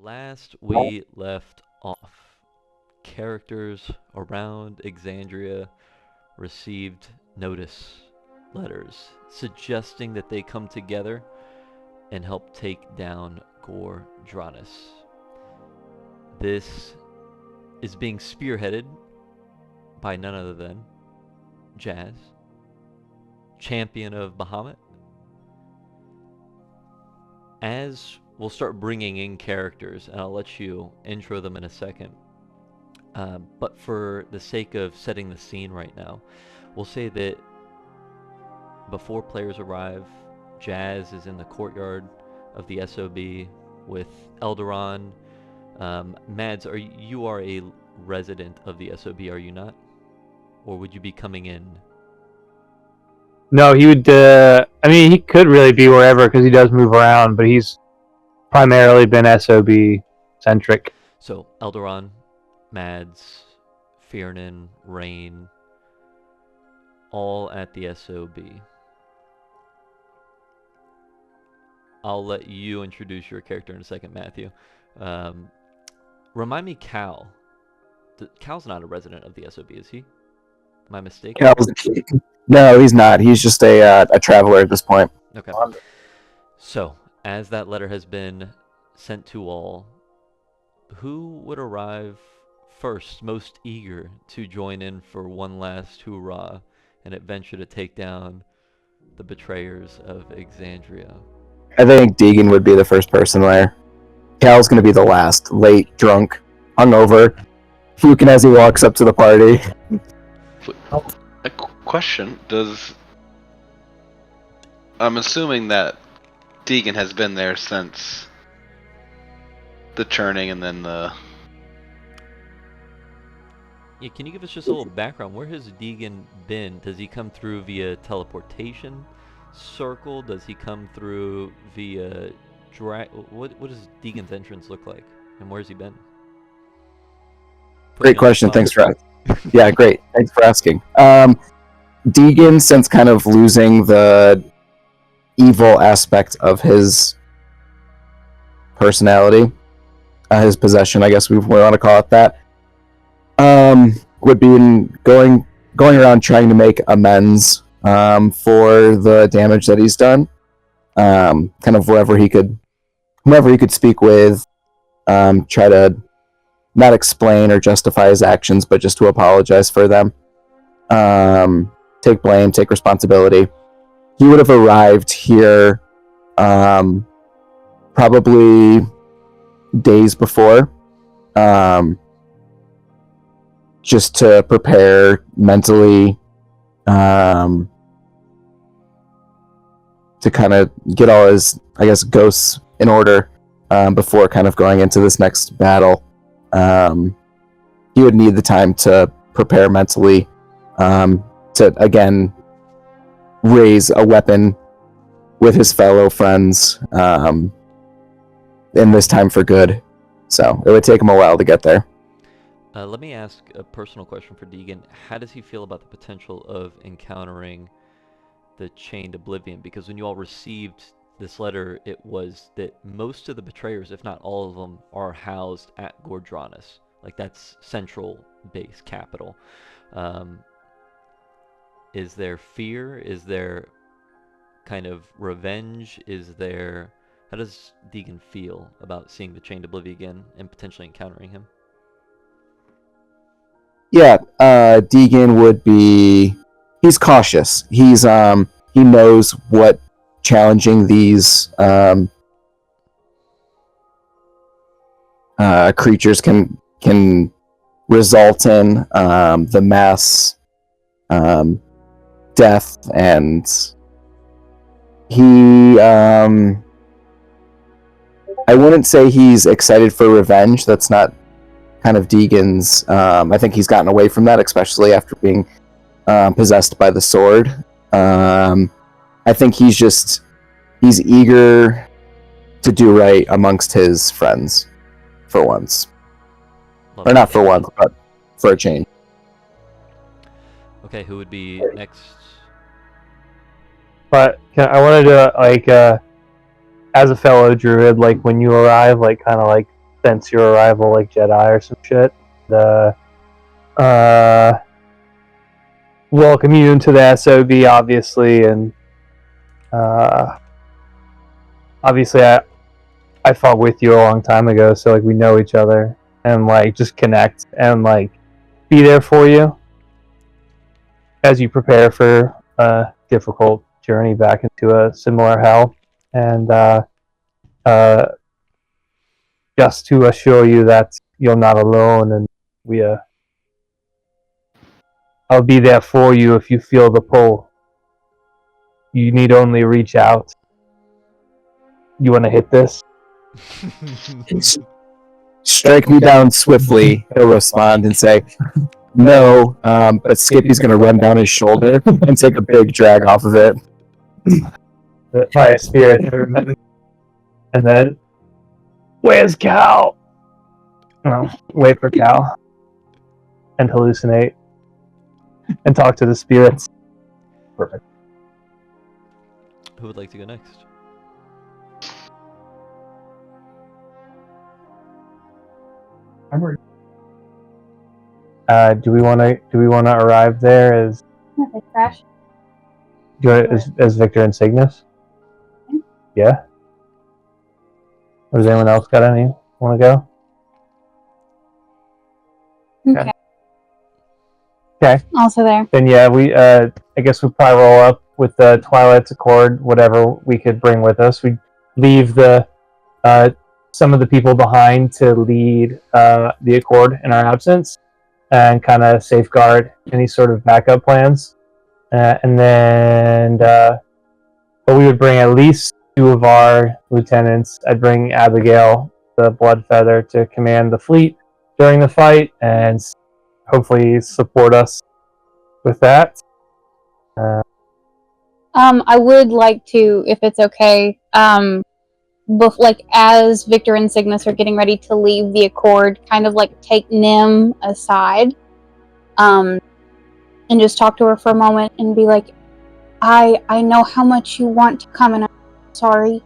Last we left off, characters around Exandria received notice letters suggesting that they come together and help take down Goredronis. This is being spearheaded by none other than Jazz, champion of Bahamut. As we'll start bringing in characters, and I'll let you intro them in a second. But for the sake of setting the scene right now, we'll say that before players arrive, Jazz is in the courtyard of the SOB with Elderon. Mads, you are a resident of the SOB, are you not? Or would you be coming in? No, he would. He could really be wherever because he does move around, but he's primarily been SOB centric. So Elderon, Mads, Fiernan, Rain, all at the SOB. I'll let you introduce your character in a second, Matthew. Remind me, Cal. Cal's not a resident of the SOB, is he? Am I mistaken? No, he's not. He's just a traveler at this point. Okay. So, as that letter has been sent to all, who would arrive first, most eager to join in for one last hoorah and adventure to take down the betrayers of Exandria? I think Deegan would be the first person there. Cal's going to be the last, late, drunk, hungover, puking as he walks up to the party. A question, I'm assuming that Deegan has been there since the churning and then the... Yeah, can you give us just a little background? Where has Deegan been? Does he come through via teleportation circle? Does he come through via what does Deegan's entrance look like? And where's he been? Great question, thanks for asking. Yeah, great, thanks for asking. Deegan, since kind of losing the evil aspect of his personality, his possession, I guess we want to call it that, would be going around trying to make amends for the damage that he's done. Kind of whoever he could speak with, try to not explain or justify his actions, but just to apologize for them. Take blame, take responsibility. He would have arrived here probably days before, just to prepare mentally, to kind of get all his, I guess, ghosts in order before kind of going into this next battle. He would need the time to prepare mentally, to again raise a weapon with his fellow friends in this time for good. So it would take him a while to get there. Let me ask a personal question for Deegan. How does he feel about the potential of encountering the Chained Oblivion? Because when you all received this letter, it was that most of the betrayers, if not all of them, are housed at Goredronis. Like, that's central base capital. Is there fear? Is there kind of revenge? How does Deegan feel about seeing the Chained Oblivion again and potentially encountering him? Yeah, Deegan would be... He's cautious. He knows what challenging these creatures can result in, the mass death, and he... I wouldn't say he's excited for revenge. That's not kind of Deegan's... I think he's gotten away from that, especially after being possessed by the sword. I think he's eager to do right amongst his friends, for once. Or not for once, but for a change. Okay, who would be next? But I wanted to, as a fellow druid, when you arrive, kind of sense your arrival like Jedi or some shit. Welcome you into the SOB, obviously, and obviously I fought with you a long time ago, so like we know each other, and like just connect and like be there for you as you prepare for a difficult journey back into a similar hell, and just to assure you that you're not alone, and we I'll be there for you if you feel the pull. You need only reach out. You want to hit this? Strike me down swiftly, he'll respond and say, no, but Skippy's going to run down his shoulder and take a big drag off of it. By a spirit. And then, where's Cal? No, wait for Cal. And hallucinate. And talk to the spirits. Perfect. Who would like to go next? Do we want to arrive there as Crash. as Victor and Cygnus? Yeah. Or does anyone else got any want to go? Okay. Okay. Also there. Then yeah, we I guess we probably roll up with the Twilight's Accord, whatever we could bring with us. We leave the some of the people behind to lead the Accord in our absence, and kind of safeguard any sort of backup plans. And then, but we would bring at least 2 of our lieutenants. I'd bring Abigail, the Bloodfeather, to command the fleet during the fight, and hopefully support us with that. I would like to, if it's okay, like as Victor and Cygnus are getting ready to leave the Accord, kind of like take Nim aside, and just talk to her for a moment and be like, I know how much you want to come, and I'm sorry,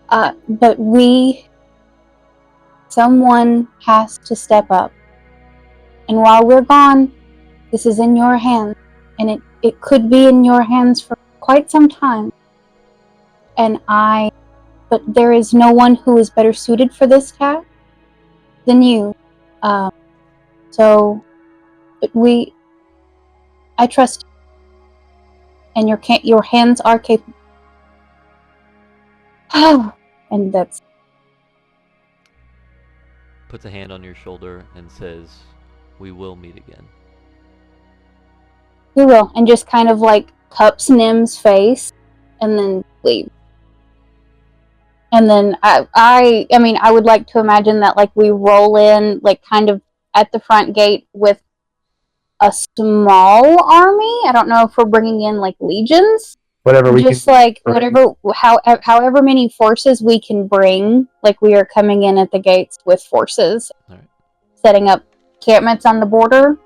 but someone has to step up, and while we're gone, this is in your hands, and it could be in your hands for quite some time, but there is no one who is better suited for this task than you. So, but I trust you, and your hands are capable. And that's. Puts a hand on your shoulder and says, "We will meet again." We will, and just kind of like cups Nim's face, and then leave. And then I mean, I would like to imagine that like we roll in, like kind of at the front gate with a small army. I don't know if we're bringing in like legions. Whatever we just can, like right. however many forces we can bring. Like we are coming in at the gates with forces, Alright. setting up encampments on the border.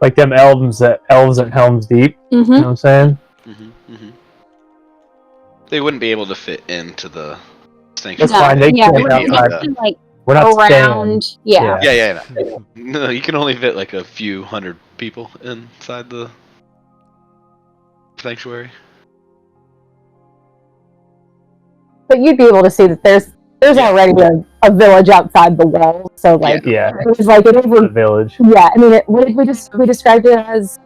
like them elves at Helm's Deep. You know what I'm saying? They wouldn't be able to fit into the That's sanctuary. fine. They yeah, can't we're be not outside. like We're not around. staying. Yeah. Yeah. No, you can only fit like a few hundred people inside the sanctuary. But you'd be able to see that there's already a village outside the walls, so like Yeah. it was like it over. The village. Yeah, I mean, we described it as.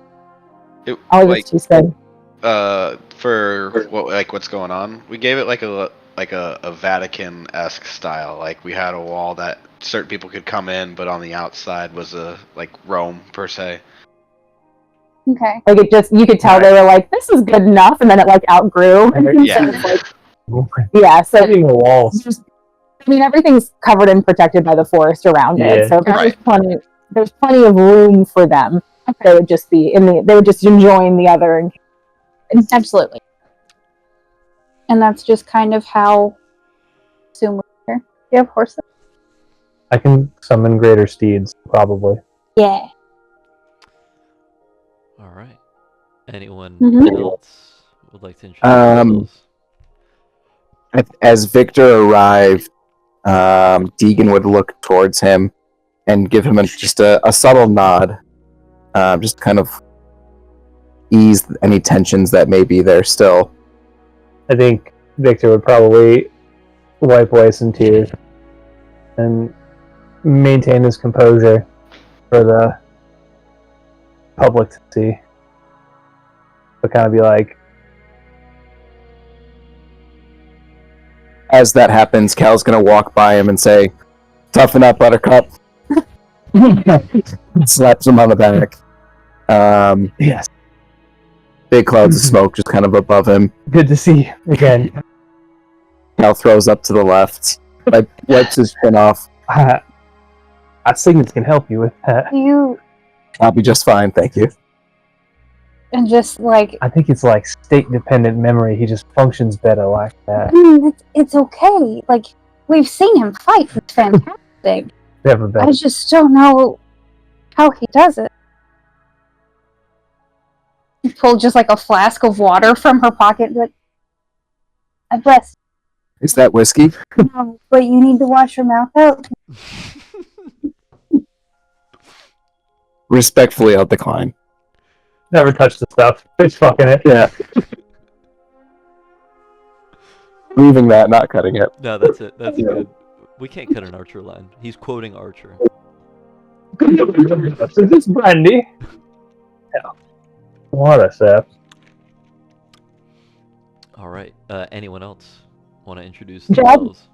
Like, too said. for what's going on, we gave it like a Vatican-esque style. Like we had a wall that certain people could come in, but on the outside was a like Rome per se. Okay. Like it just, you could tell they were like, this is good enough, and then it like outgrew. Yeah. So it's like, yeah. So Hitting the walls. I mean, everything's covered and protected by the forest around it, so there's plenty of room for them. They would just be they would just enjoying the other. Absolutely. And that's just kind of how soon we're here. You have horses? I can summon greater steeds, probably. Yeah. All right. Anyone Mhm. else would like to introduce themselves? As Victor arrived, Deegan would look towards him and give him just a subtle nod, just kind of ease any tensions that may be there still. I think Victor would probably wipe away some tears and maintain his composure for the public to see. But kind of be like, as that happens, Cal's gonna walk by him and say, "Toughen up, Buttercup." Slaps him on the back. yes, Big clouds of smoke just kind of above him. good to see you again. Cal throws up to the left, wipes his chin off. Our signets can help you with that. You I'll be just fine, thank you. and just like I think it's like state-dependent memory. He just functions better like that. I mean, it's okay. Like we've seen him fight. It's fantastic. Never better. I just don't know how he does it. He pulled just like a flask of water from her pocket and be like, I bless Is that whiskey? you, but you need to wash your mouth out. Respectfully, I'll decline. Never touch the stuff. It's fucking it. Yeah. Leaving that, not cutting it. No, that's it. That's good. We can't cut an Archer line. He's quoting Archer. Is this brandy? Yeah. What a sap. All right. Anyone else want to introduce Jab? themselves?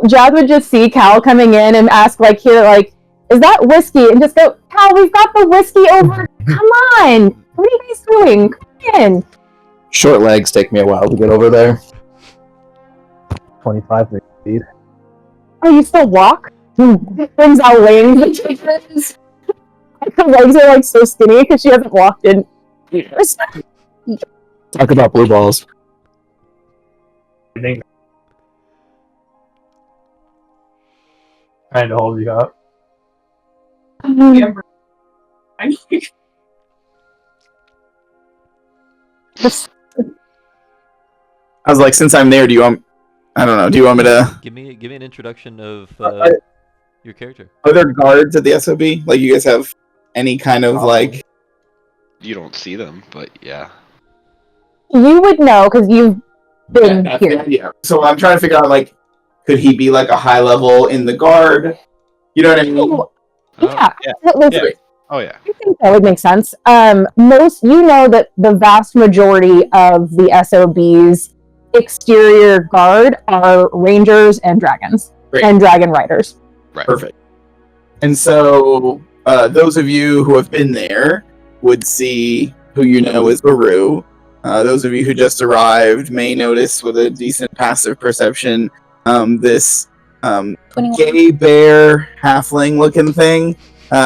Jad would just see Cal coming in and ask, like, here, like, is that whiskey? And just go, Cal, we've got the whiskey over. Come on. What are you guys doing? Come in. Short legs take me a while to get over there. 25 speed. Oh, you still walk? Brings out wings. Her legs are, like, so skinny because she hasn't walked in years. Talk about blue balls. I think. Trying to hold you up. I was like, since I'm there, do you want me to? Give me an introduction of your character. Are there guards at the SOB? Like, you guys have any kind of like? You don't see them, but yeah. You would know because you've been here. Yeah. So I'm trying to figure out, like, could he be like a high level in the guard? You know what I mean? Yeah. Yeah. Listen, Oh yeah. I think that would make sense. You know that the vast majority of the SOB's exterior guard are rangers and dragons Great. and dragon riders. Right. Perfect. And so those of you who have been there would see who you know is Baru. Those of you who just arrived may notice with a decent passive perception this 21. gay bear halfling looking thing.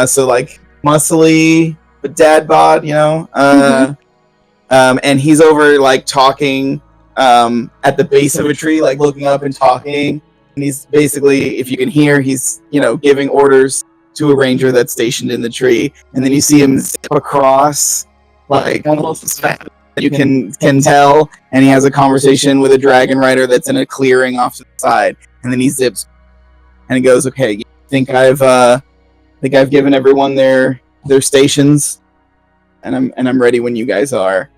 So like muscly but dad bod, you know. And he's over like talking at the base of a tree, like looking up and talking. And he's basically, if you can hear, he's, you know, giving orders to a ranger that's stationed in the tree. And then you see him zip across, like almost as fast as you can tell. And he has a conversation with a dragon rider that's in a clearing off to the side. And then he zips and he goes, "Okay, you think I've given everyone their stations, and I'm ready when you guys are."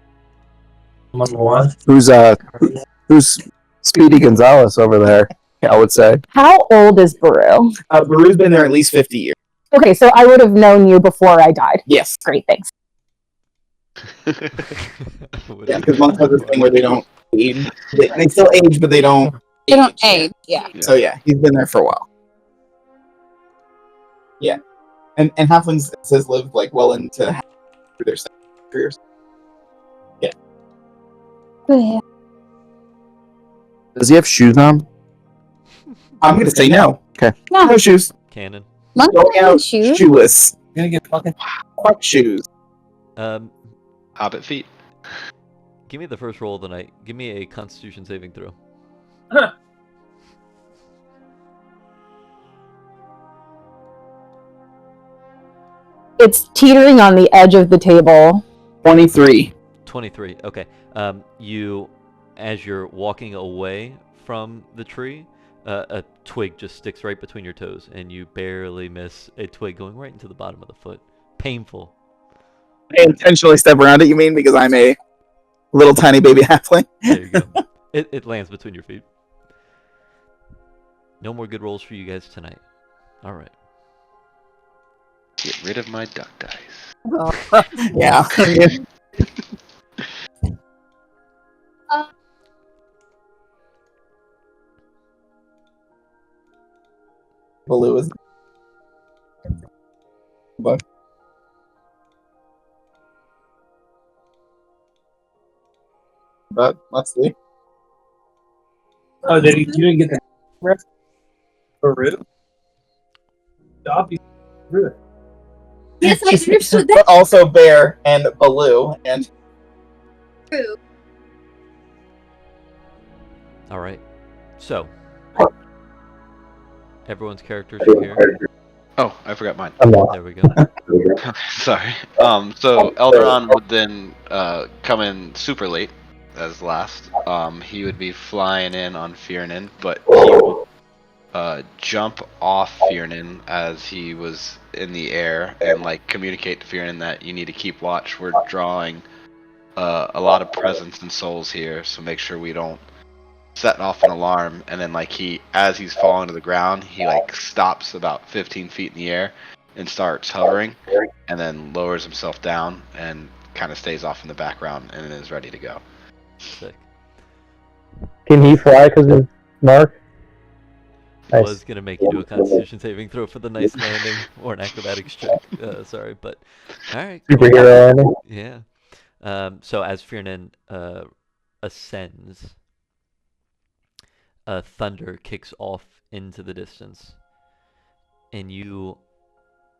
Number one. Who's Speedy Gonzalez over there? I would say. How old is Baru? Baru's been there at least 50 years. Okay, so I would have known you before I died. Yes. Great, thanks. Yeah, because monks have this thing where they don't age. They still age, but they don't. They don't age. Yeah. So yeah, he's been there for a while. Yeah, and halflings says live like well into their careers. Yeah. Does he have shoes on? I'm gonna say no. No, No shoes. Canon. monks Going don't out have shoes. shoeless. You're gonna get fucking white shoes. Hobbit feet. Give me the first roll of the night. Give me a Constitution saving throw. It's teetering on the edge of the table. 23. 23. Okay. You, as you're walking away from the tree, A twig just sticks right between your toes, and you barely miss a twig going right into the bottom of the foot. Painful. I intentionally step around it, you mean, because I'm a little tiny baby halfling? There you go. It lands between your feet. No more good rolls for you guys tonight. All right. Get rid of my duck dice. Yeah. Baloo is. But let's see. Oh, you didn't get the rep for Root? Obviously, Root. Yes, I understood But that. also Bear and Baloo and True. All right. So, everyone's characters are here. Oh, I forgot mine. There we go. Sorry. So Eldaron would then come in super late as last. He would be flying in on Fiernan, but he will jump off Fiernan as he was in the air and like communicate to Fiernan that you need to keep watch. We're drawing a lot of presence and souls here, so make sure we don't set off an alarm. And then like as he's falling to the ground, he like stops about 15 feet in the air and starts hovering, and then lowers himself down and kind of stays off in the background and is ready to go. Sick. Can he fly because of Mark? I Nice. was going to make you do a Constitution saving throw for the nice landing, or an acrobatics check. Sorry, but alright. Cool. Superhero army. Yeah. So as Fiernan ascends, thunder kicks off into the distance, and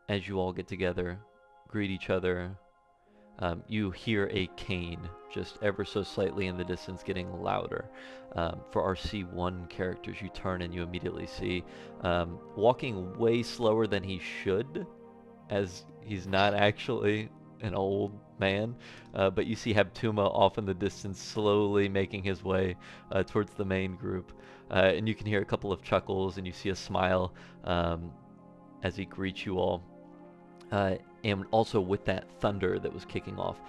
as you all get together, greet each other, you hear a cane just ever so slightly in the distance getting louder. For our C1 characters, you turn and you immediately see, walking way slower than he should, as he's not actually an old man, but you see Habtuma off in the distance slowly making his way towards the main group, and you can hear a couple of chuckles and you see a smile as he greets you all. And also with that thunder that was kicking off,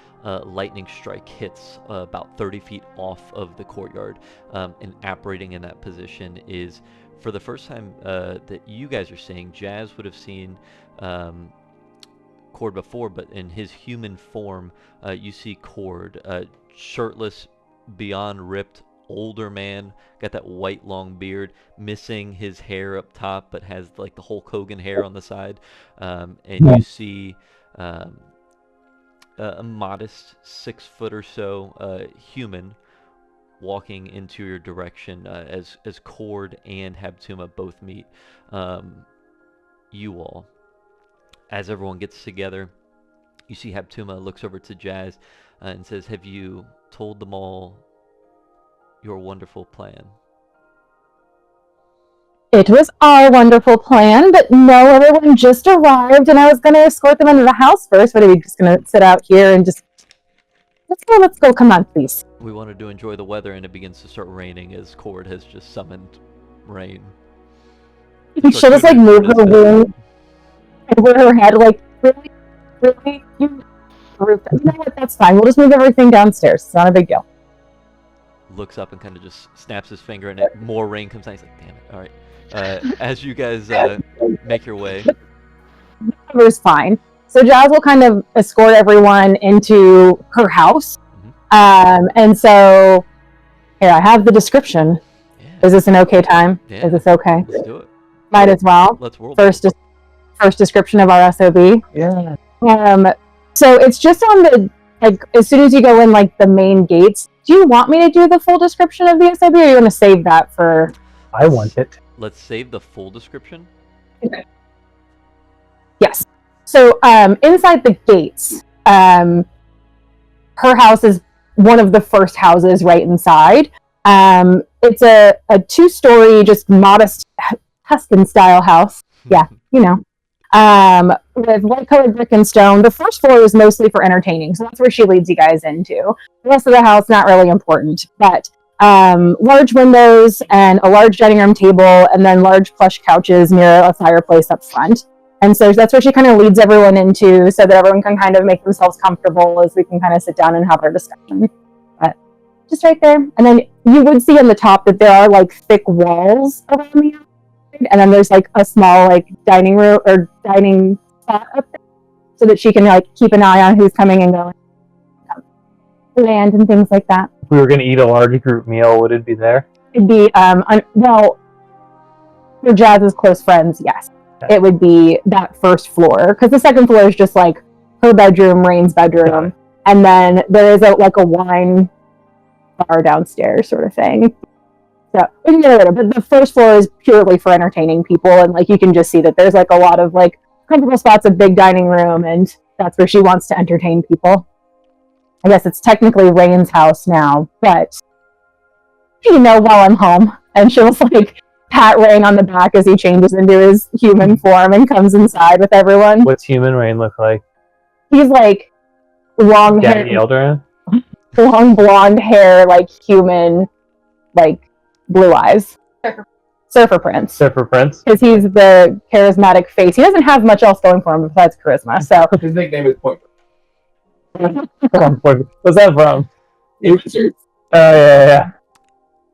lightning strike hits about 30 feet off of the courtyard, and apparating in that position is, for the first time that you guys are seeing, Jazz would have seen Cord before, but in his human form, you see Cord, shirtless, beyond ripped, older man, got that white long beard, missing his hair up top, but has like the Hulk Hogan hair on the side, and you see a modest 6 foot or so human walking into your direction as Cord and Habtuma both meet you all. As everyone gets together, you see Habtuma looks over to Jazz and says, "Have you told them all your wonderful plan?" It was our wonderful plan, but no, everyone just arrived, and I was going to escort them into the house first. But are we just going to sit out here and just... Let's go. Come on, please. We wanted to enjoy the weather, and it begins to start raining as Cord has just summoned rain. She'll just like move her wing over her head, like, really? You know what? That's fine. We'll just move everything downstairs. It's not a big deal. Looks up and kind of just snaps his finger, and more rain comes down. He's like, "Damn it! All right." As you guys make your way, Whatever's fine. So Jazz will kind of escort everyone into her house. And so here, I have the description. Yeah. Is this an okay time? Yeah. Is this okay? Let's do it. Might as well. Let's roll. First description of our SOB. Yeah. So it's just on the, like, as soon as you go in, like, the main gates. Do you want me to do the full description of the SOB, or are you going to save that for... I want it. Let's save the full description. Okay. Yes. So inside the gates, her house is one of the first houses right inside. It's a 2-story, just modest Tuscan-style house. Yeah, you know. With light-colored brick and stone. The first floor is mostly for entertaining, so that's where she leads you guys into. The rest of the house, not really important. But large windows and a large dining room table, and then large plush couches near a fireplace up front. And so that's where she kind of leads everyone into, so that everyone can kind of make themselves comfortable as we can kind of sit down and have our discussion. But just right there. And then you would see on the top that there are like thick walls around the outside, and then there's like a small like dining room or dining spot up there, so that she can like keep an eye on who's coming and going, land and things like that. If we were going to eat a large group meal, would it be there? It'd be well, for Jazz's close friends, yes. It would be that first floor, because the second floor is just like her bedroom, Rain's bedroom, and then there is a wine bar downstairs sort of thing. So we can get a little, but the first floor is purely for entertaining people, and like you can just see that there's like a lot of like comfortable spots, a big dining room, and that's where she wants to entertain people. I guess it's technically Rain's house now, but while I'm home, and she'll like pat Rain on the back as he changes into his human form and comes inside with everyone. What's human Rain look like? He's like long hair, Danny Eldarin? long blonde hair, like human, like blue eyes. Surfer Prince. Surfer Prince? Because he's the charismatic face. He doesn't have much else going for him besides charisma. So His nickname is Point. What's that from? Wizards. Oh,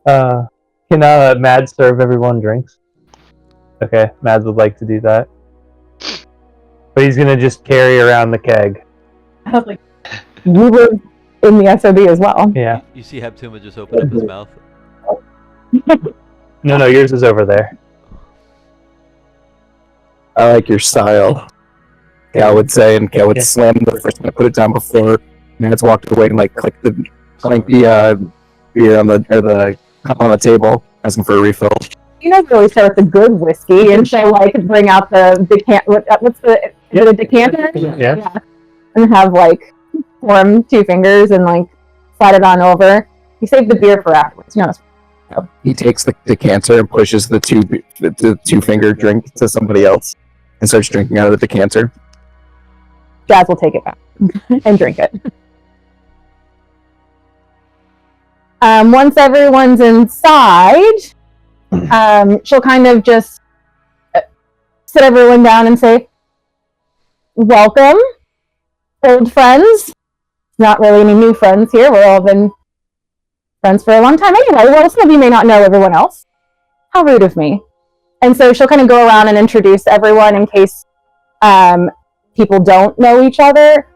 yeah. Can Mads serve everyone drinks? Okay, Mads would like to do that. But he's gonna just carry around the keg. I was like, you live in the SOB as well. Yeah. You see Heptuma just open up his mouth. No, yours is over there. I like your style. Cal would say, and Cal would slam the first one, put it down before Mads walked away and like click the beer on the cup on the table, asking for a refill. You know, really start with the good whiskey, and she'll like bring out the decanter. What's the decanter? Yeah. And have like form two fingers and like slide it on over. You save the beer for afterwards. You know. He takes the decanter and pushes the two finger drink to somebody else and starts drinking out of the decanter. Jazz will take it back and drink it. Once everyone's inside, she'll kind of just sit everyone down and say, welcome, old friends. Not really any new friends here. We've all been friends for a long time anyway. Well, some of you may not know everyone else. How rude of me. And so she'll kind of go around and introduce everyone in case people don't know each other.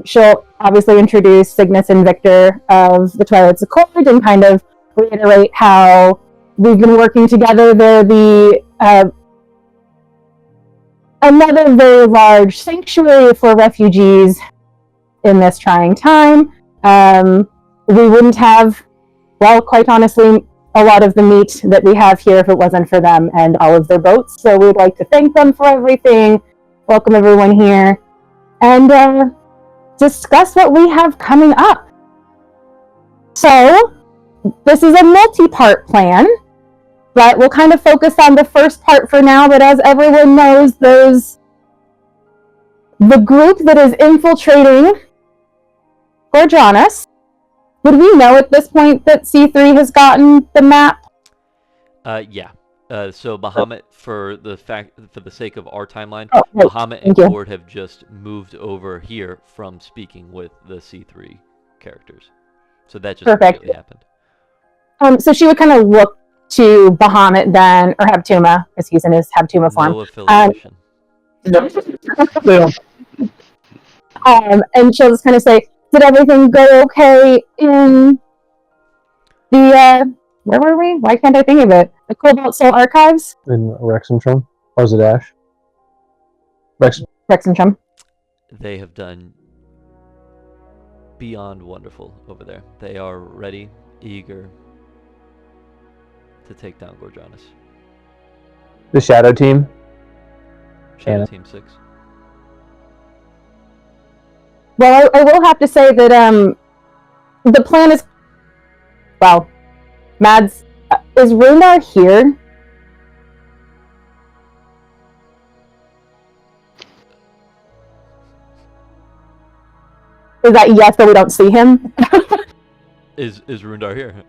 She'll obviously introduce Cygnus and Victor of the Twilight's Accord and kind of reiterate how we've been working together. They're another very large sanctuary for refugees in this trying time. We wouldn't have, well, quite honestly, a lot of the meat that we have here if it wasn't for them and all of their boats. So we'd like to thank them for everything. Welcome everyone here. And discuss what we have coming up. So, this is a multi-part plan, but we'll kind of focus on the first part for now. But as everyone knows, the group that is infiltrating Goredronis. Would we know at this point that C3 has gotten the map? Yeah. So Bahamut, for the sake of our timeline, right. Bahamut and Cord have just moved over here from speaking with the C3 characters. So that just immediately happened. So she would kind of look to Bahamut then, or Heptuma, because he's in his Heptuma form. No affiliation. And she'll just kind of say, did everything go okay in the, where were we? Why can't I think of it? The Cobalt Soul Archives? In Rexentrum? Or is it Ash? Rexentrum. They have done beyond wonderful over there. They are ready, eager to take down Goredronis. The Shadow Team? Shadow Team 6. Well, I will have to say that the plan is, well, Mads, is Rundar here? Is that yes, but we don't see him? Is Rundar here?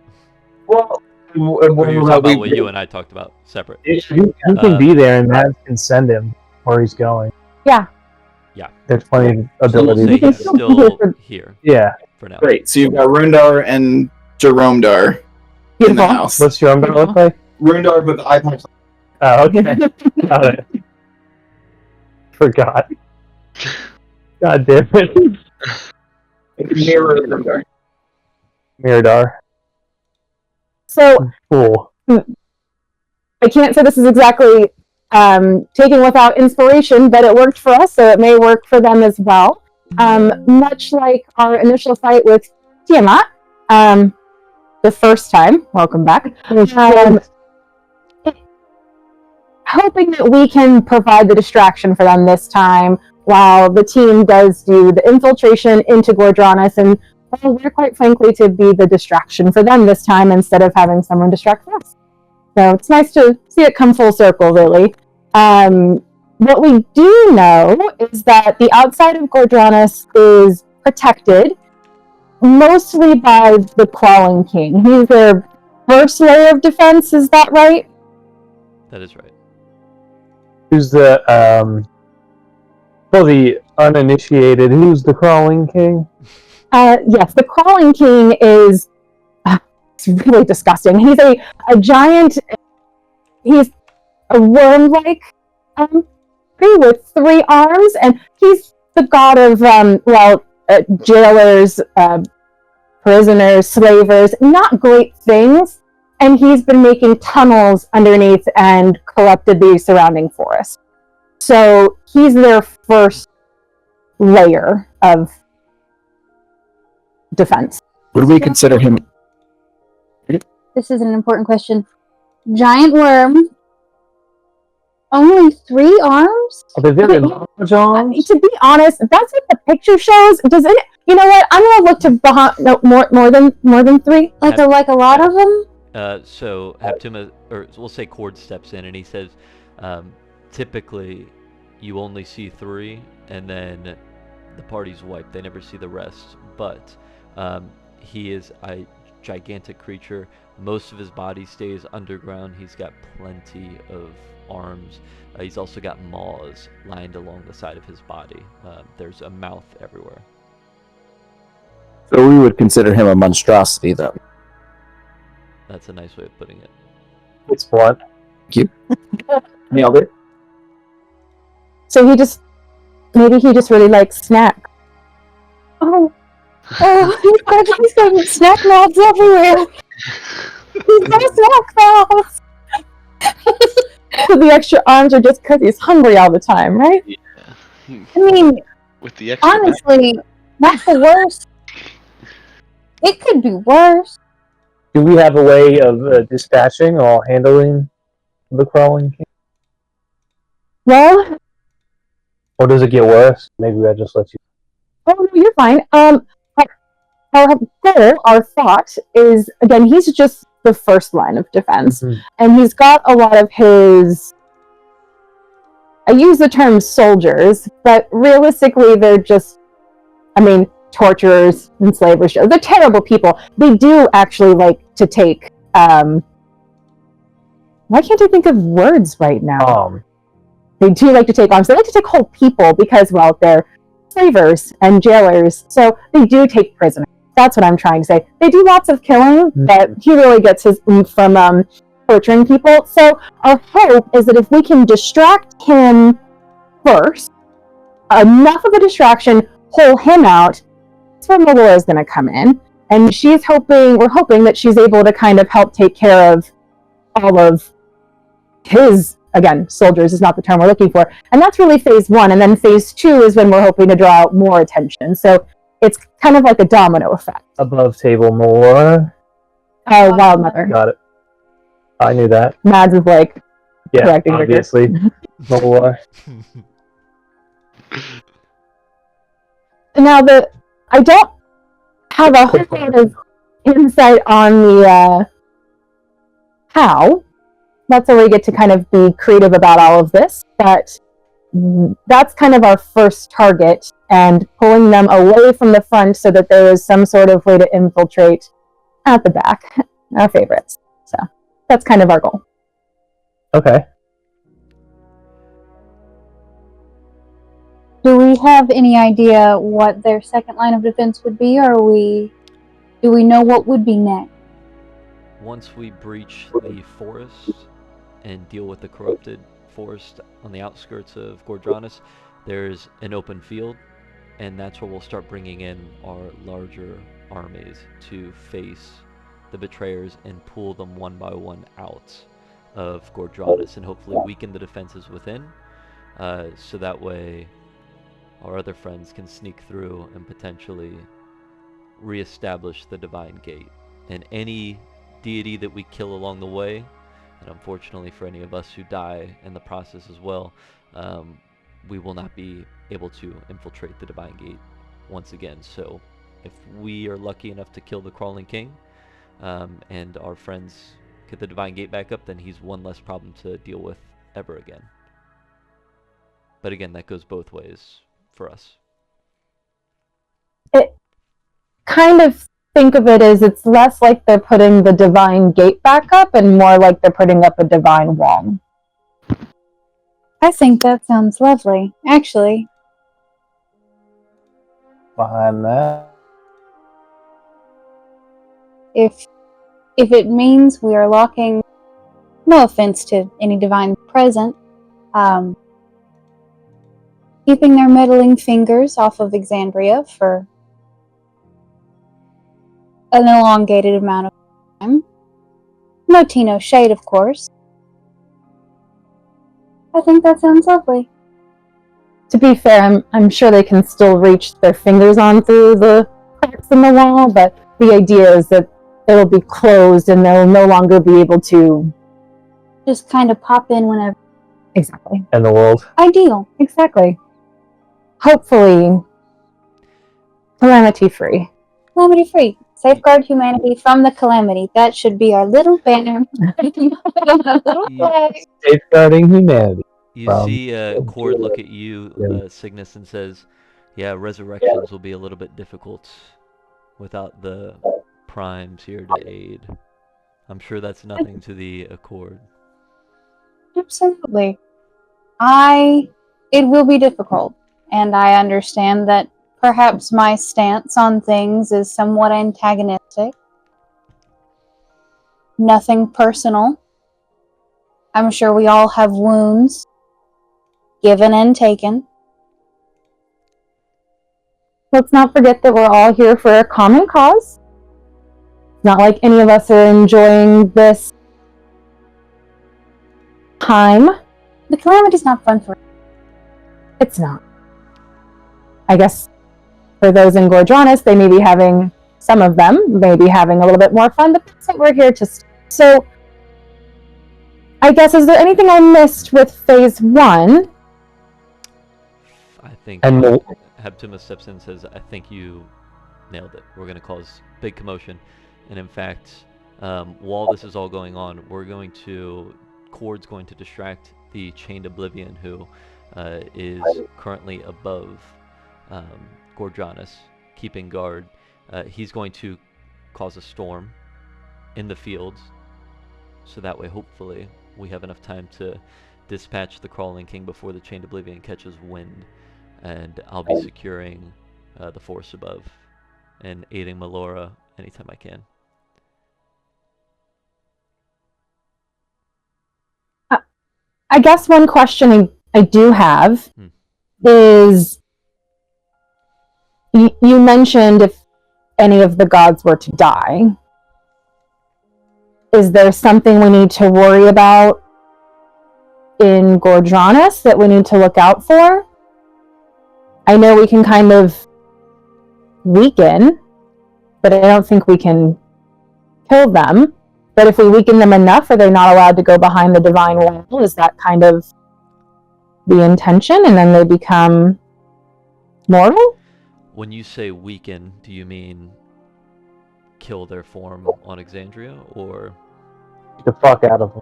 Or you're talking about what you and I talked about separate. He can be there, and Matt can send him where he's going. Yeah. Yeah. There's plenty of So we'll ability. say he's still here Yeah. for now. Great. So you've got Rundar and Jeromedar in the Beautiful. house. What's your umbrella look like? Rundar with the eye patch. Oh, okay. Got it. Forgot. God damn it. Mirror Rundar. Mirador. So Cool. I can't say this is exactly taken without inspiration, but it worked for us, so it may work for them as well. Much like our initial fight with Tiamat, the first time, welcome back, hoping that we can provide the distraction for them this time, while the team does do the infiltration into Goredronis, and well, we're quite frankly to be the distraction for them this time instead of having someone distract us. So it's nice to see it come full circle, really. What we do know is that the outside of Goredronis is protected mostly by the Crawling King. He's their first layer of defense, is that right? That is right. Who's the for the uninitiated? Who's the Crawling King? Yes, the Crawling King is it's really disgusting. He's a giant. He's a worm-like tree with 3 arms, and he's the god of jailers, prisoners, slavers. Not great things, and he's been making tunnels underneath and corrupted the surrounding forest. So he's their first layer of defense. Would we consider him? This is an important question. Giant worm. Only 3 arms? Are they very large arms? To be honest, that's what the picture shows. Does it? You know what? I'm gonna look to more than 3. Like a lot of them? So Heptima, or we'll say Cord steps in and he says, typically you only see 3 and then the party's wiped. They never see the rest. But he is a gigantic creature. Most of his body stays underground. He's got plenty of arms. He's also got maws lined along the side of his body. There's a mouth everywhere. So we would consider him a monstrosity, then. That's a nice way of putting it. It's blunt. Thank you. Nailed it. So maybe he just really likes snacks. Oh, he's got snack mouths everywhere. He's got snack mouths. The extra arms are just because he's hungry all the time, right? Yeah. I mean, With the extra honestly, not the worst. It could be worse. Do we have a way of dispatching or handling the Crawling King? Well, Or does it get worse? Maybe I just let you. oh no, you're fine. Our goal, our thought is, again, he's just the first line of defense, and he's got a lot of his. I use the term soldiers, but realistically, they're just, torturers, enslavers. They're terrible people. They do actually like to take. Why can't I think of words right now? They do like to take arms. They like to take whole people because, well, they're slavers and jailers, so they do take prisoners. That's what I'm trying to say. They do lots of killing, but he really gets his oomph from torturing people. So our hope is that if we can distract him first, enough of a distraction, pull him out, that's where Melora is going to come in. And we're hoping that she's able to kind of help take care of all of his, again, soldiers is not the term we're looking for. And that's really phase 1. And then phase 2 is when we're hoping to draw more attention. So it's kind of like a domino effect. Above table more. Wild Mother. Got it. I knew that. Mads is like, Yeah, correcting obviously. More. Now, I don't have a whole lot of insight on the how. That's where we get to kind of be creative about all of this, but that's kind of our first target, and pulling them away from the front so that there is some sort of way to infiltrate at the back. Our favorites. So That's kind of our goal. Okay. Do we have any idea what their second line of defense would be, or do we know what would be next? Once we breach the forest and deal with the corrupted forest on the outskirts of Goredronis, there's an open field, and that's where we'll start bringing in our larger armies to face the betrayers and pull them one by one out of Goredronis and hopefully weaken the defenses within, so that way our other friends can sneak through and potentially reestablish the Divine Gate. And any deity that we kill along the way, and unfortunately for any of us who die in the process as well, we will not be able to infiltrate the Divine Gate once again. So if we are lucky enough to kill the Crawling King, and our friends get the Divine Gate back up, then he's one less problem to deal with ever again. But again, that goes both ways for us. It kind of think of it as it's less like they're putting the Divine Gate back up and more like they're putting up a Divine Wall. I think that sounds lovely, actually. Behind that. If it means we are locking, no offense to any divine present, keeping their meddling fingers off of Exandria for an elongated amount of time. No tea, no shade, of course. I think that sounds lovely. To be fair, I'm sure they can still reach their fingers on through the cracks in the wall, but the idea is that it'll be closed and they'll no longer be able to just kind of pop in whenever. Exactly. And the world. Ideal. Exactly. Hopefully, calamity free. Calamity free. Safeguard humanity from the calamity. That should be our little banner. Little flag. Safeguarding humanity. You see Cord look at you, Cygnus, and says, yeah, resurrections will be a little bit difficult without the primes here to aid. I'm sure that's nothing to the Accord. Absolutely. It will be difficult, and I understand that perhaps my stance on things is somewhat antagonistic. Nothing personal. I'm sure we all have wounds, given and taken. Let's not forget that we're all here for a common cause. It's not like any of us are enjoying this time. The calamity's not fun for us. It's not. I guess for those in Goredronis, they may be having, some of them may be having a little bit more fun, but that's what we're here to. So, I guess, is there anything I missed with phase 1? I think And Heptimus steps in and says, I think you nailed it. We're going to cause big commotion. And in fact, while this is all going on, Cord's going to distract the Chained Oblivion, who is currently above Goredronis, keeping guard. He's going to cause a storm in the fields, so that way hopefully we have enough time to dispatch the Crawling King before the Chained Oblivion catches wind, and I'll be securing the force above and aiding Melora anytime I can. I guess one question I do have is, you mentioned if any of the gods were to die, is there something we need to worry about in Goredronis that we need to look out for? I know we can kind of weaken, but I don't think we can kill them. But if we weaken them enough, are they not allowed to go behind the divine wall? Is that kind of the intention, and then they become mortal? When you say weaken, do you mean kill their form on Exandria, or the fuck out of them.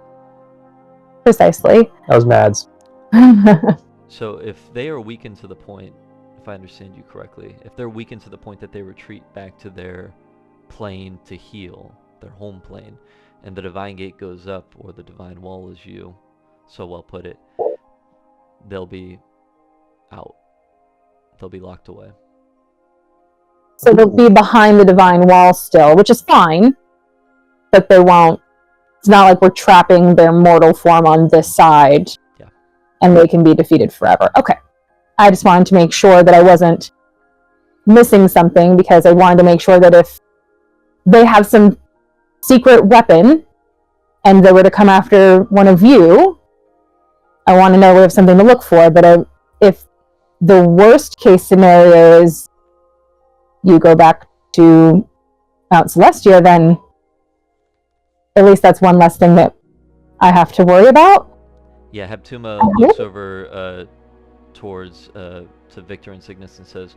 Precisely. That was Mads. so if they are weakened to the point, if I understand you correctly, if they're weakened to the point that they retreat back to their plane to heal, their home plane, and the divine gate goes up, or the divine wall, as you so well put it, they'll be out. They'll be locked away. So they'll be behind the divine wall still, which is fine, but they won't. It's not like we're trapping their mortal form on this side, Yeah. and they can be defeated forever. Okay. I just wanted to make sure that I wasn't missing something, because I wanted to make sure that if they have some secret weapon and they were to come after one of you, I want to know we have something to look for. But if the worst case scenario is you go back to Mount Celestia, then at least that's one less thing that I have to worry about. Yeah, Heptuma looks over towards to Victor and Cygnus and says,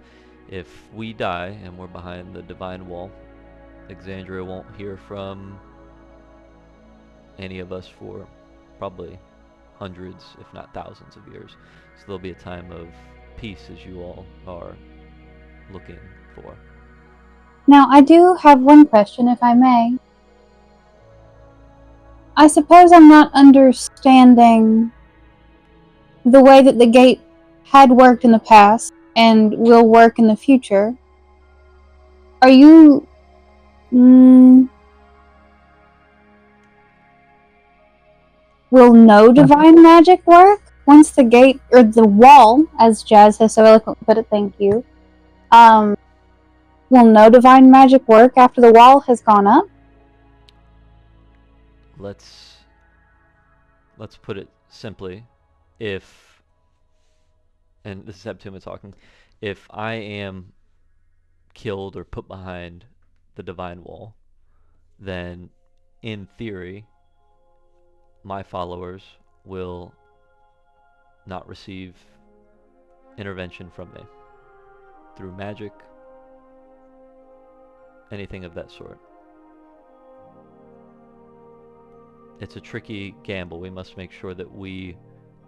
if we die and we're behind the divine wall, Exandria won't hear from any of us for probably hundreds, if not thousands of years. So there'll be a time of peace, as you all are looking for. Now, I do have one question, if I may. I suppose I'm not understanding the way that the gate had worked in the past and will work in the future. Are you... will no divine magic work once the gate, or the wall, as Jazz has so eloquently put it, thank you, will no divine magic work after the wall has gone up? Let's put it simply. If, and this is Heptuma talking, if I am killed or put behind the divine wall, then in theory my followers will not receive intervention from me through magic, anything of that sort. It's a tricky gamble. We must make sure that we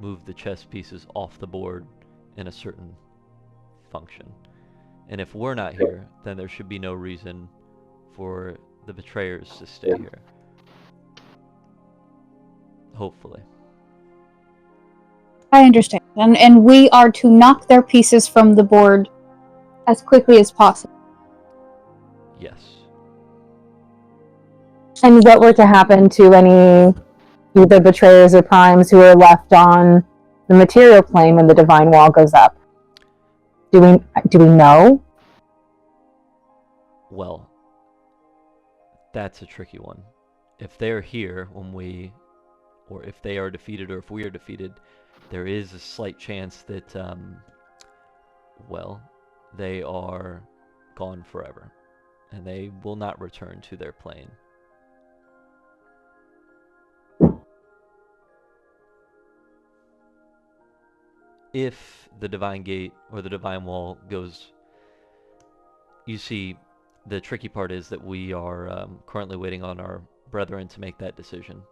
move the chess pieces off the board in a certain function. And if we're not here, then there should be no reason for the betrayers to stay here. Hopefully. I understand. And we are to knock their pieces from the board as quickly as possible. Yes. And what were to happen to any either betrayers or primes who are left on the material plane when the divine wall goes up? Do we know? Well, that's a tricky one. If they're here when we, or if they are defeated, or if we are defeated, there is a slight chance that, well, they are gone forever, and they will not return to their plane. If the divine gate or the divine wall goes, you see, the tricky part is that we are currently waiting on our brethren to make that decision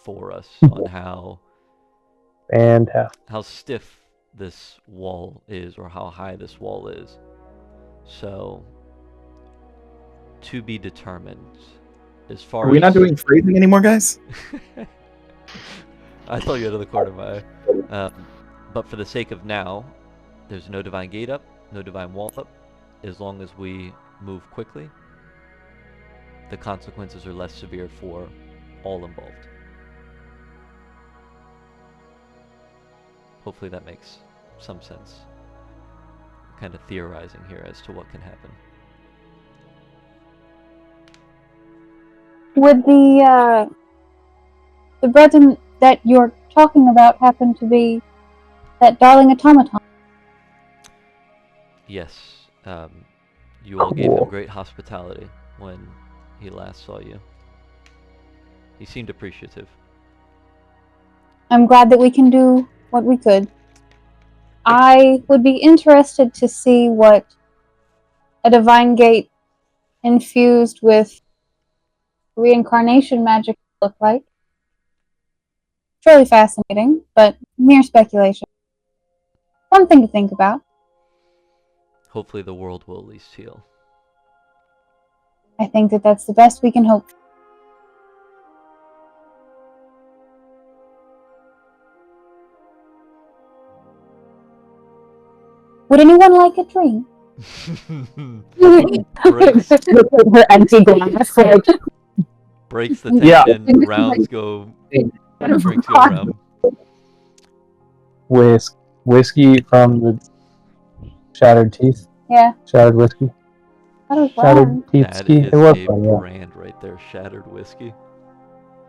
for us on how stiff this wall is, or how high this wall is. So, to be determined. As far Are we not doing phrasing anymore, guys? I saw you out of the corner of my eye. But for the sake of now, there's no divine gate up, no divine wall up. As long as we move quickly, the consequences are less severe for all involved. Hopefully that makes some sense. Kind of theorizing here as to what can happen. Would the brethren that you're talking about happen to be that darling automaton? Yes, you all gave him great hospitality when he last saw you. He seemed appreciative. I'm glad that we can do what we could. I would be interested to see what a divine gate infused with reincarnation magic would look like. Truly fascinating, but mere speculation. Something to think about. Hopefully the world will at least heal. I think that that's the best we can hope for. Would anyone like a drink? breaks, Her empty glass, like, breaks the Yeah. tension. Rounds go, drinks go around. Whiskey from the shattered teeth. Yeah. Shattered whiskey. That was Shattered fun. teeth That ski. is It was a fun, yeah. brand right there. Shattered whiskey.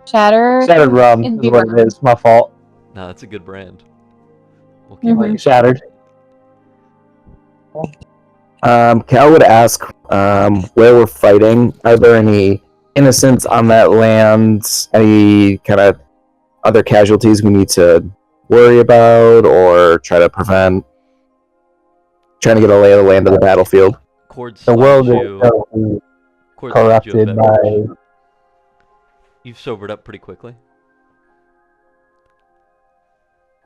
Shatter. Shattered rum It'd is be what rum. it is. My fault. No, that's a good brand. We'll keep Mhm. that. Shattered. Cal would ask where we're fighting. Are there any innocents on that land? Any kind of other casualties we need to worry about or try to prevent? Trying to get a lay of the land of the battlefield. Cord The slides world you. is Cord slides you a corrupted beverage. by. You've sobered up pretty quickly.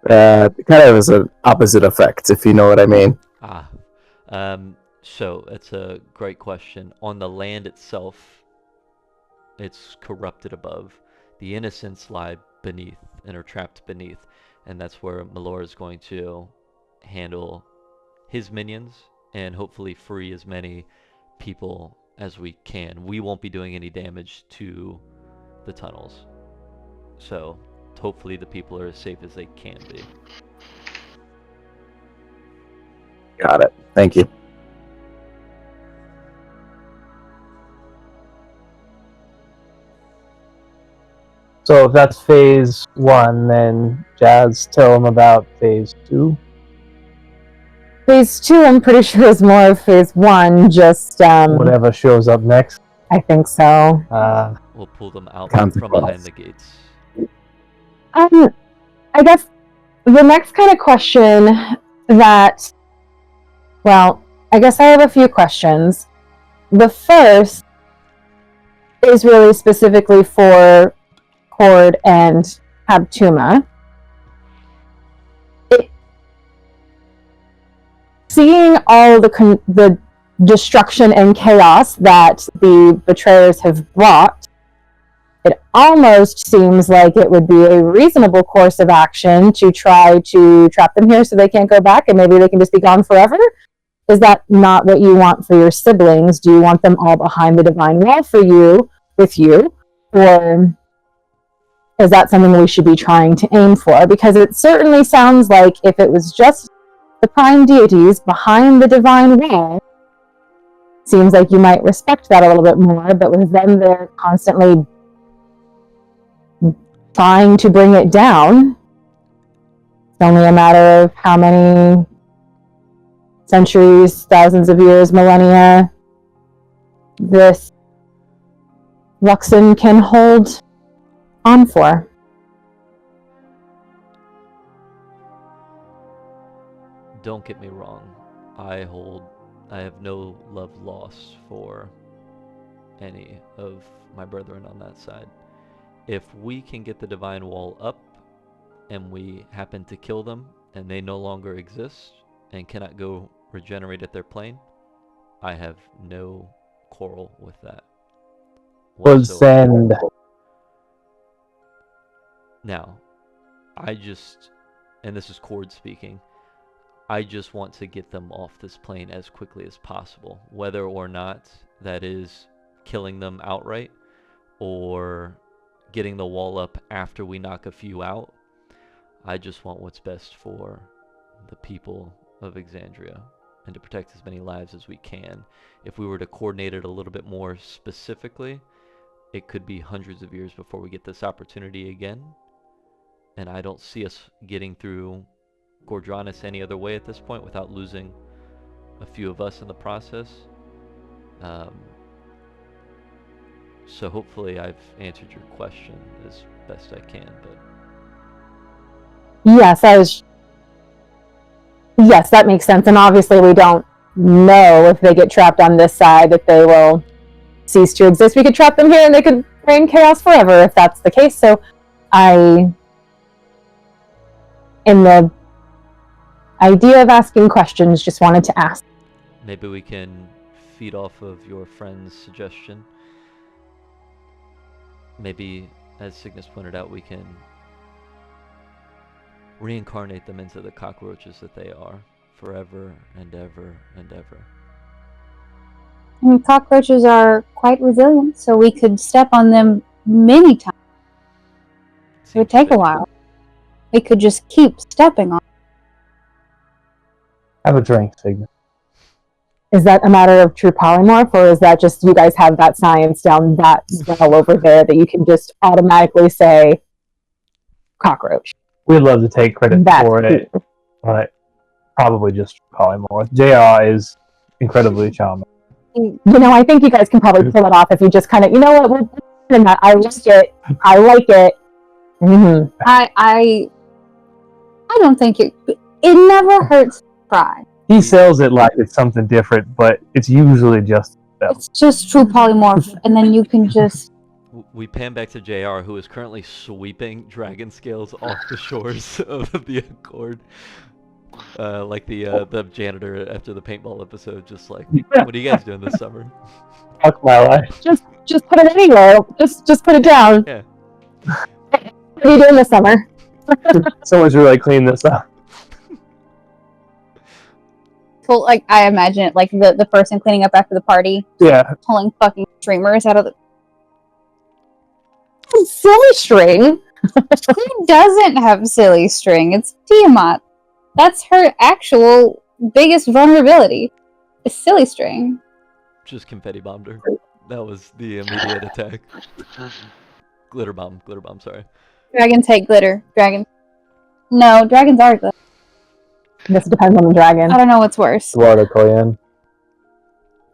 Kind of as an opposite effect, if you know what I mean. Ah. So it's a great question. On the land itself, it's corrupted above. The innocents lie beneath and are trapped beneath. And that's where Malor is going to handle his minions and hopefully free as many people as we can. We won't be doing any damage to the tunnels. So hopefully the people are as safe as they can be. Got it. Thank you. So if that's phase 1, then Jazz, tell them about phase 2. phase 2, I'm pretty sure is more of phase 1. Just Whatever shows up next. I think so. We'll pull them out Consequence. from behind the gates. I guess the next kind of question that, well, I guess I have a few questions. The first is really specifically for Cord and Habtuma. Seeing all the destruction and chaos that the betrayers have brought, it almost seems like it would be a reasonable course of action to try to trap them here so they can't go back and maybe they can just be gone forever. Is that not what you want for your siblings? Do you want them all behind the divine wall with you? Or is that something we should be trying to aim for? Because it certainly sounds like if it was just the prime deities behind the divine wall, seems like you might respect that a little bit more, but with them there constantly trying to bring it down, it's only a matter of how many centuries, thousands of years, millennia this Luxon can hold on for. Don't get me wrong. I have no love lost for any of my brethren on that side. If we can get the divine wall up and we happen to kill them and they no longer exist and cannot go regenerate at their plane, I have no quarrel with that whatsoever. Send. Now, and this is Cord speaking, I just want to get them off this plane as quickly as possible, whether or not that is killing them outright or getting the wall up after we knock a few out. I just want what's best for the people of Exandria and to protect as many lives as we can. If we were to coordinate it a little bit more specifically, it could be hundreds of years before we get this opportunity again. And I don't see us getting through Goredronis any other way at this point without losing a few of us in the process. So hopefully I've answered your question as best I can, but Yes, that makes sense. And obviously we don't know if they get trapped on this side that they will cease to exist. We could trap them here and they could reign chaos forever if that's the case. So in the idea of asking questions, just wanted to ask. maybe we can feed off of your friend's suggestion. Maybe, as Cygnus pointed out, we can reincarnate them into the cockroaches that they are forever and ever and ever. I mean, cockroaches are quite resilient, so we could step on them many times. It would Seems take a fitting. while. We could just keep stepping on. Have a drink, Sigma. Is that a matter of true polymorph, or is that just you guys have that science down that well over there that you can just automatically say cockroach? We'd love to take credit That's for it, but probably just call him more. JR is incredibly charming. You know, I think you guys can probably pull it off if you just kind of, you know what, we're doing that. I like it. I like it. Mm-hmm. I don't think it never hurts to try. He sells it like it's something different, but it's usually just them. It's just true polymorph, and then you can just. We pan back to JR, who is currently sweeping dragon scales off the shores of the Accord. Like the janitor after the paintball episode, just like, what are you guys doing this summer? Fuck my life. Just put it anywhere. Just put it down. Yeah. What are you doing this summer? Someone should really clean this up. Well, like I imagine it, like the person cleaning up after the party, Yeah. pulling fucking streamers out of the. Silly string. Who doesn't have silly string? It's Tiamat. That's her actual biggest vulnerability. Is silly string. Just confetti bombed her. That was the immediate attack. Glitter bomb, sorry. Dragons hate glitter. No, dragons are glitter. I guess it depends on the dragon. I don't know what's worse. Water Koyan.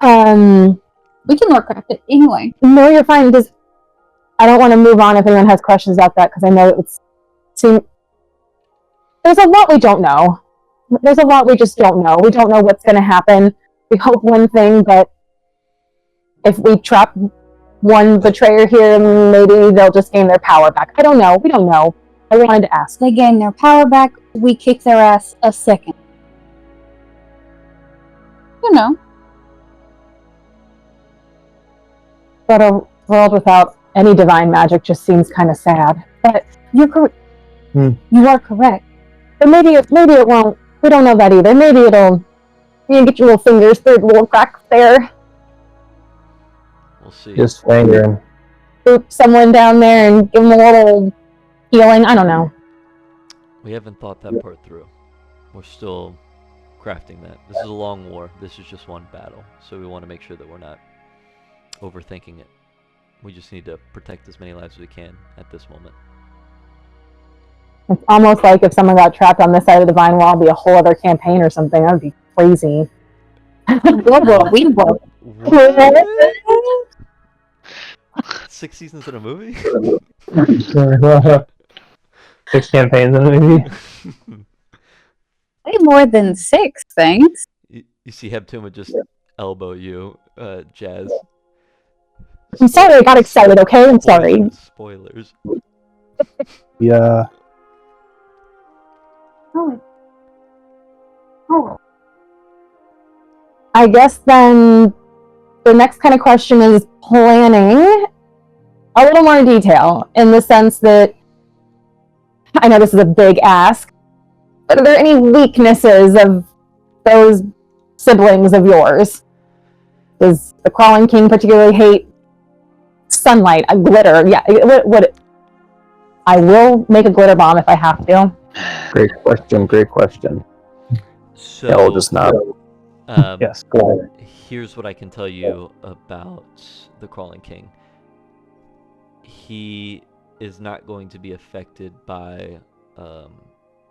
We can Warcraft it anyway. No, you're fine. Because I don't want to move on if anyone has questions about that, because I know it would seem there's a lot we don't know. There's a lot we just don't know. We don't know what's going to happen. We hope one thing, but if we trap one betrayer here, maybe they'll just gain their power back. I don't know. We don't know. I wanted to ask. They gain their power back. We kick their ass a second. You know. But a world without any divine magic just seems kind of sad. But you're correct. You are correct. But maybe it won't. We don't know that either. Maybe it'll. You get your little fingers through the little crack there. We'll see. Just fingering. Boop someone down there and give them a little healing. I don't know. We haven't thought that part through. We're still crafting that. This is a long war. This is just one battle. So we want to make sure that we're not overthinking it. We just need to protect as many lives as we can at this moment. It's almost like if someone got trapped on this side of the Divine Wall, it'd be a whole other campaign or something. That would be crazy. We will. 6 seasons in a movie? 6 campaigns in a movie. Way more than 6, thanks. You see Hebtoon would just elbow you, Jazz. I'm sorry, I got excited, okay? I'm sorry. Spoilers. Yeah. Oh. I guess then the next kind of question is planning a little more detail, in the sense that I know this is a big ask, but are there any weaknesses of those siblings of yours? Does the Crawling King particularly hate sunlight, a glitter? Yeah, I will make a glitter bomb if I have to. Great question. So, Yeah, we'll just not. Yes, go ahead. Here's what I can tell you about the Crawling King. He is not going to be affected by a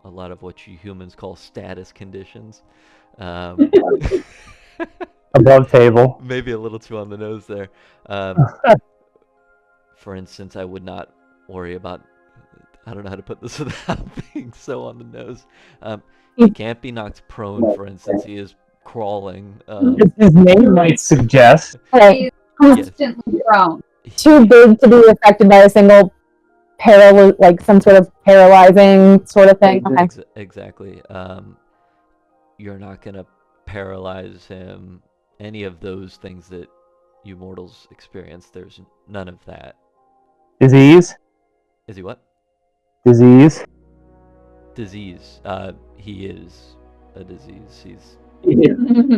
lot of what you humans call status conditions. Above table. Maybe a little too on the nose there. For instance, I would not worry about, I don't know how to put this without being so on the nose. He can't be knocked prone, for instance. He is crawling. His name might suggest. Hey, Constantly prone. too big to be affected by a single like some sort of paralyzing sort of thing. Okay. Exactly. You're not going to paralyze him. Any of those things that you mortals experience, there's none of that. Disease? Is he what? Disease? Disease. He is a disease. He's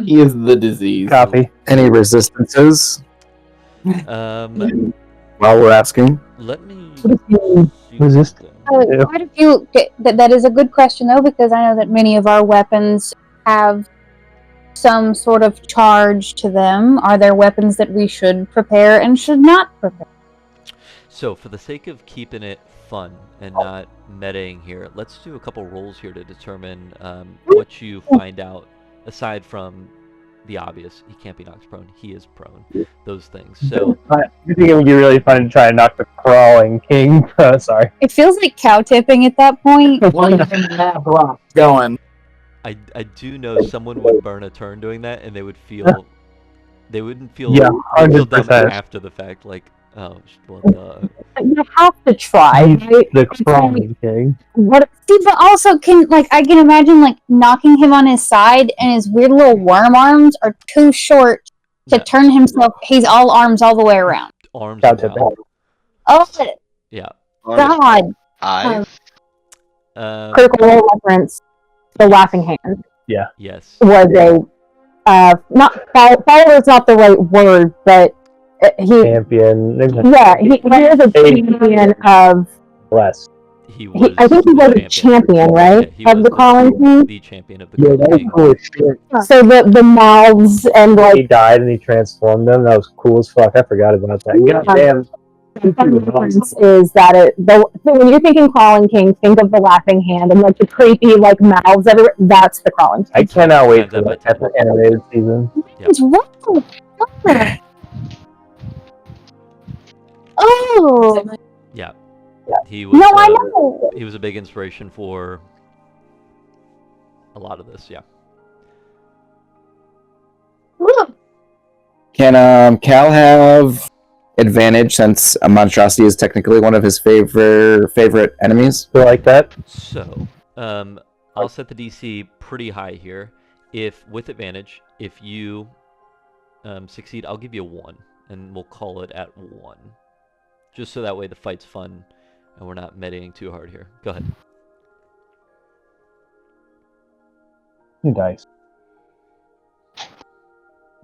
He is the disease. Copy. Any resistances while we're asking? let me see Resist- something. Yeah. Quite a few. That is a good question, though, because I know that many of our weapons have some sort of charge to them. Are there weapons that we should prepare and should not prepare? So, for the sake of keeping it fun and not metaing here, let's do a couple rolls here to determine what you find out, aside from the obvious. He can't be knocked prone. He is prone. Those things. So, I think it would be really fun to try and knock the crawling king. Sorry. It feels like cow tipping at that point. Going. I do know someone would burn a turn doing that, and they would feel... They wouldn't feel... Yeah, they'd feel dumb 100%. after the fact, like, oh, well, duh. You have to try. Right? The crawling king. What? See, but also I can imagine like knocking him on his side, and his weird little worm arms are too short to No. turn himself. He's all arms all the way around. Arms Cow and tipping. mouth. Oh Yeah. God! Eyes. Critical Role reference. The Laughing Hand Yes. was a not follower is not the right word, but he Champion. he is a champion of. Less. He was. I think he was a champion, right, Yeah, he of was the Crawling King. the champion of the Yeah, that Crawling was King. cool as shit. So the mouths and He like died and he transformed them. That was cool as fuck. I forgot about that. God damn. the fun difference is that when you're thinking Crawling King, think of the Laughing Hand and like the creepy like mouths everywhere. That's the Crawling King. I cannot wait Times for that that by 10. animated season. It's what? Oh Yeah. He was. no, I know. He was a big inspiration for a lot of this. Yeah. Look, Can Cal have advantage since a monstrosity is technically one of his favorite enemies? Feel like that? So, I'll set the DC pretty high here. If with advantage, if you succeed, I'll give you a 1, and we'll call it at 1, just so that way the fight's fun and we're not metaing too hard here. Go ahead. 2 dice.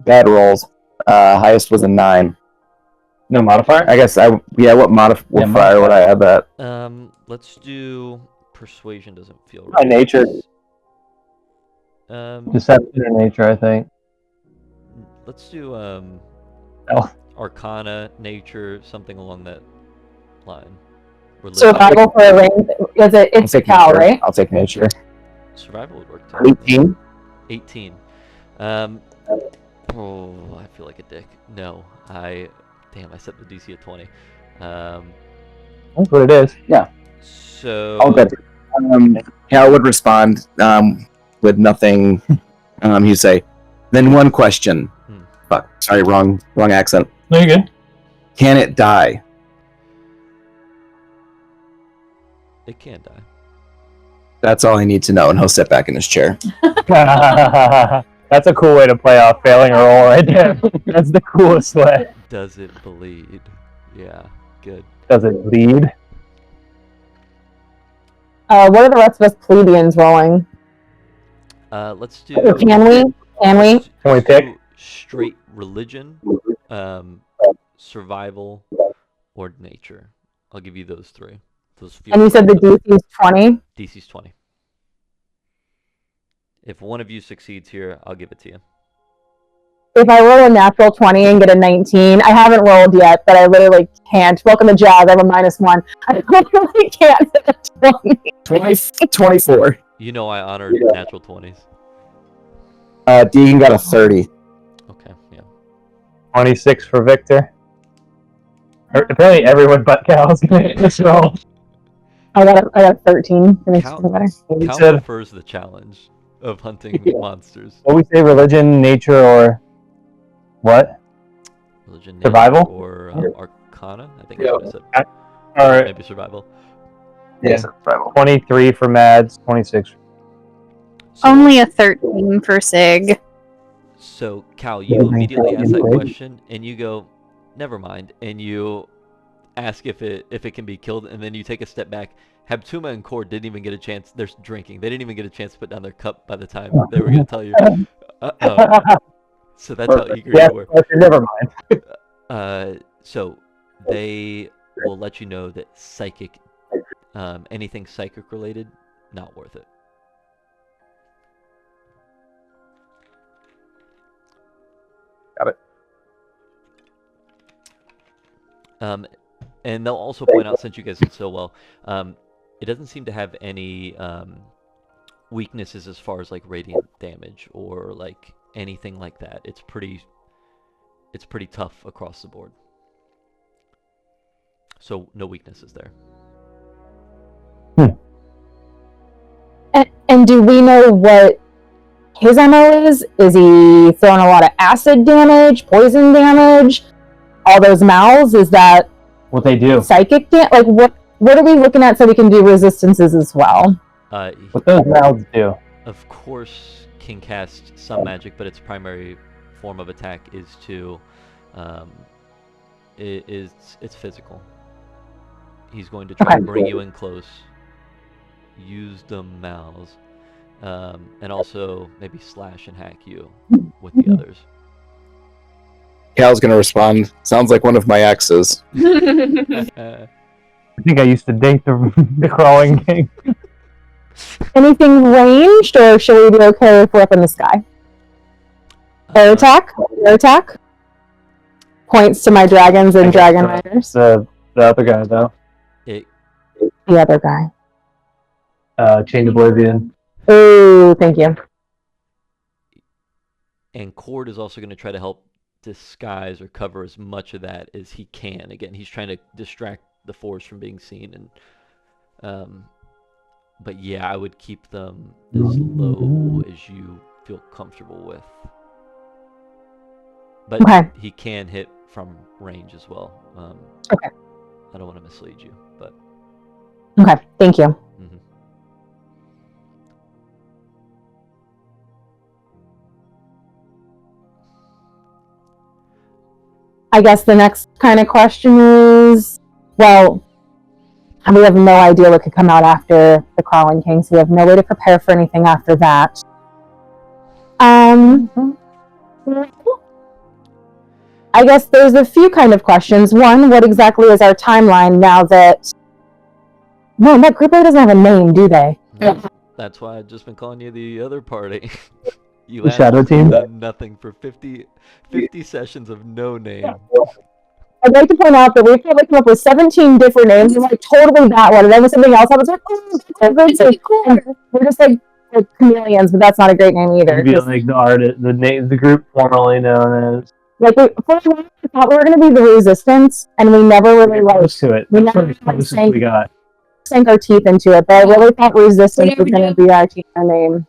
Bad rolls. Highest was a 9. No modifier? I guess what modifier would I add that? Let's do persuasion. Doesn't feel By right. nature. Um, Deception or nature, I think. let's do Oh. Arcana, nature, something along that line. Religion. Survival for a range. Is it? I'll It's take Cal, nature. right? I'll take nature. Survival would work too. 18. 18. Oh, I feel like a dick. No, damn, I set the DC at 20. That's what it is. So All good. Cal would respond with nothing. He'd say, "Then one question." Fuck. Sorry, wrong accent. No, you're good. Can it die? it can die. That's all I need to know, and he'll sit back in his chair. That's a cool way to play off failing a roll right there. That's the coolest way. Does it bleed? Yeah, good. Does it bleed? What are the rest of us plebeians rolling? Let's do. Can we? Can we? let's Can we do pick? straight religion, survival, or nature? I'll give you those 3. Those feel And you said the right. DC is 20. DC's 20. If one of you succeeds here, I'll give it to you. If I roll a natural 20 and get a 19, I haven't rolled yet, but I literally can't. Welcome to Jazz. I have a -1. I literally can't get a 20. 24. You know I honored natural 20s. Deegan got a 30. Okay, yeah. 26 for Victor. Apparently everyone but Cal's gonna hit this roll. I got a 13. That makes Cal- me better. We Cal said, prefers the challenge of hunting monsters. what we say, religion, nature, or what? Religion, Survival? nature, or arcana? I think that's what I said. Or Maybe survival. yeah, 23 for Mads, 26. So, Only a 13 for Sig. So, Cal, you immediately ask that question, and you go, never mind, and you ask if it can be killed, and then you take a step back, Habtuma and Cord didn't even get a chance. They're drinking. They didn't even get a chance to put down their cup by the time they were going to tell you. So that's how eager Yeah, you were. never mind. So they will let you know that psychic, anything psychic related, not worth it. Got it. And they'll also point out, since you guys did so well, it doesn't seem to have any weaknesses as far as like radiant damage or like anything like that. It's pretty tough across the board. So no weaknesses there. And do we know what his MO is? Is he throwing a lot of acid damage, poison damage, all those mouths? Is that What they do? psychic damage? Like what are we looking at so we can do resistances as well? What those mouths do? Of course, can cast some magic, but its primary form of attack is to, it's physical. He's going to try to bring you in close, use the mouths, and also maybe slash and hack you with the others. Cal's gonna respond. Sounds like one of my exes. I think I used to date the crawling king. Anything ranged, or should we be okay if we're up in the sky? Air attack? Air attack? Points to my dragons and dragon riders. The other guy though. It, The other guy. Chain Oblivion. Oh, thank you. and Cord is also going to try to help disguise or cover as much of that as he can. Again, he's trying to distract the force from being seen, and but yeah, I would keep them as low as you feel comfortable with. But Okay. he can hit from range as well. Okay. I don't want to mislead you, but Okay, thank you. mhm. I guess the next kind of question is, well, we have no idea what could come out after the Crawling King, so we have no way to prepare for anything after that. I guess there's a few kind of questions. One, what exactly is our timeline now that... No, that group doesn't have a name, do they? That's why I've just been calling you the other party. You The asked Shadow us Team? for nothing for 50 sessions of no name. I'd like to point out that we've probably come up with 17 different names. We're like, totally that one. And then with something else, I was like, oh, that's a good name. And we're just like chameleons, but that's not a great name either. It'd be like the artist, the group formerly known as. Like, first of all, I thought we were going to be the Resistance, and we never really Close to it. we That's never the closest sank- we got. sank our teeth into it, but I really thought Resistance was going to be our team name.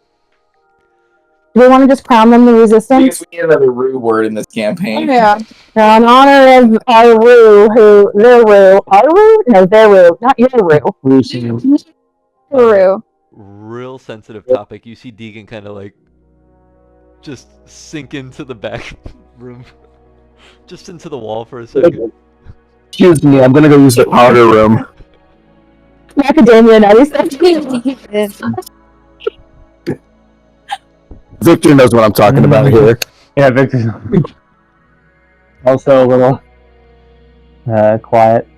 Do we want to just crown them the I Resistance? guess we need another Rue word in this campaign. Yeah. Now, in honor of our Rue, their Rue? No, their Rue, not your Rue. Rue. Real sensitive topic. You see Deegan kind of like just sink into the back room, just into the wall for a second. Excuse me, I'm gonna go use the powder room. Macadamia nutty. Victor knows what I'm talking about here. Yeah, Victor's also a little quiet.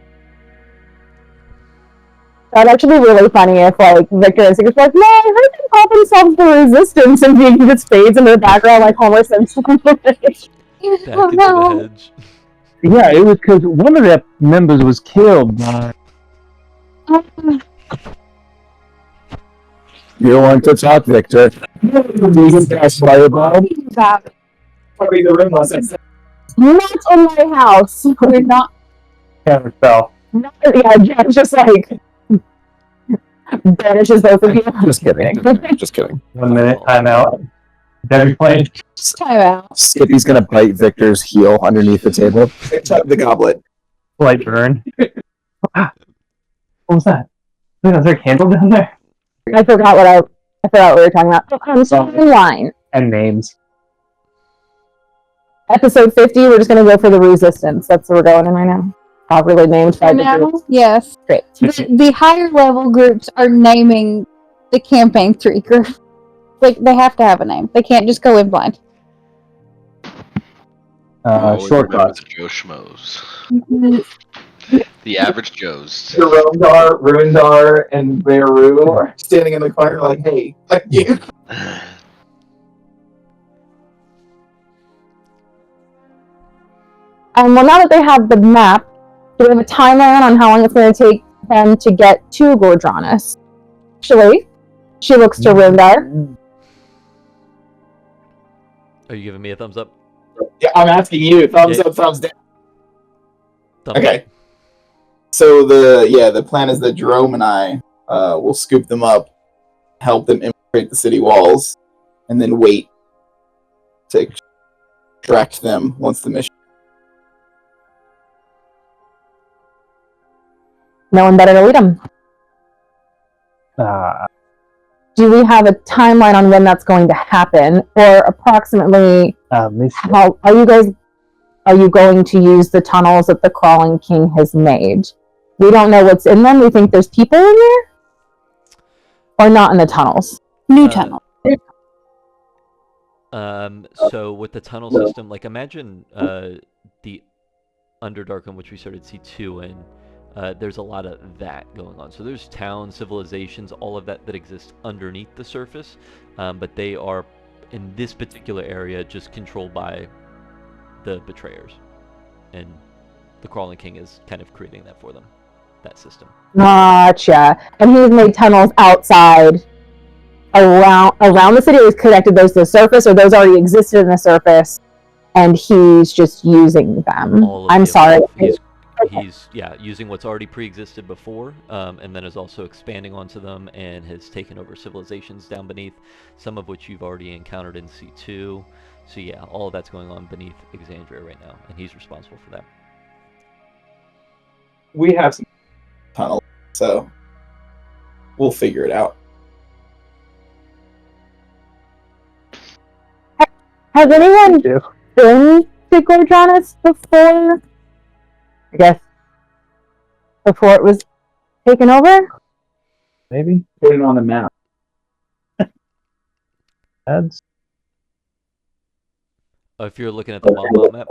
That'd actually be really funny if, like, Victor and Sigurd's like, no, I heard them call themselves the Resistance, and being just fades in the background like Homer Simpson. Back into the hedge. Yeah, it was because one of their members was killed by. You don't want to talk, Victor. You can cast fireball. Probably the room was Not in my house. We're not. Camera fell. Yeah, Jack's just like banishes both of you. Just kidding. Just kidding. 1 minute timeout. Debbie playing. Time out. Skippy's gonna bite Victor's heel underneath the table. the goblet. Light burn. Ah, what was that? Wait, is there a candle down there? I forgot what we were talking about. Timeline. And names. Episode 50. We're just gonna go for the Resistance. That's where we're going in right now. properly named by For the now, group. yes. Great. The higher level groups are naming the campaign 3 group. Like, they have to have a name. They can't just go in blind. Always Short remember class. the Joe Schmoes. Mhm. The average Joes. Jeromedar, Ruindar, and Beru are standing in the corner like, hey, fuck you. Well, now that they have the map, do we have a timeline on how long it's going to take them to get to Goredronis? Actually, she looks to Rundar. Are you giving me a thumbs up? Yeah, I'm asking you. Thumbs Yeah. up, thumbs down. Thumbs Okay. up. So the plan is that Jerome and I will scoop them up, help them infiltrate the city walls, and then wait to extract them once the mission. No one better to lead them. Do we have a timeline on when that's going to happen, or approximately how are you going to use the tunnels that the Crawling King has made? We don't know what's in them. We think there's people in there, or not in the tunnels. New tunnel. So with the tunnel system, like imagine the Underdark in which we started C2 in. There's a lot of that going on. So there's towns, civilizations, all of that exists underneath the surface, but they are in this particular area just controlled by the betrayers, and the Crawling King is kind of creating that for them, that system. Gotcha. And he's made tunnels outside around the city. He's connected those to the surface, or those already existed in the surface, and he's just using them. I'm sorry. He's using what's already pre-existed before, and then is also expanding onto them, and has taken over civilizations down beneath, some of which you've already encountered in C2. So yeah, all of that's going on beneath Exandria right now, and he's responsible for that. We have some tunnels, so we'll figure it out. Has anyone been to Goredronis before? I guess before it was taken over? Maybe put it on the map. Ads. If you're looking at the Bahamut map.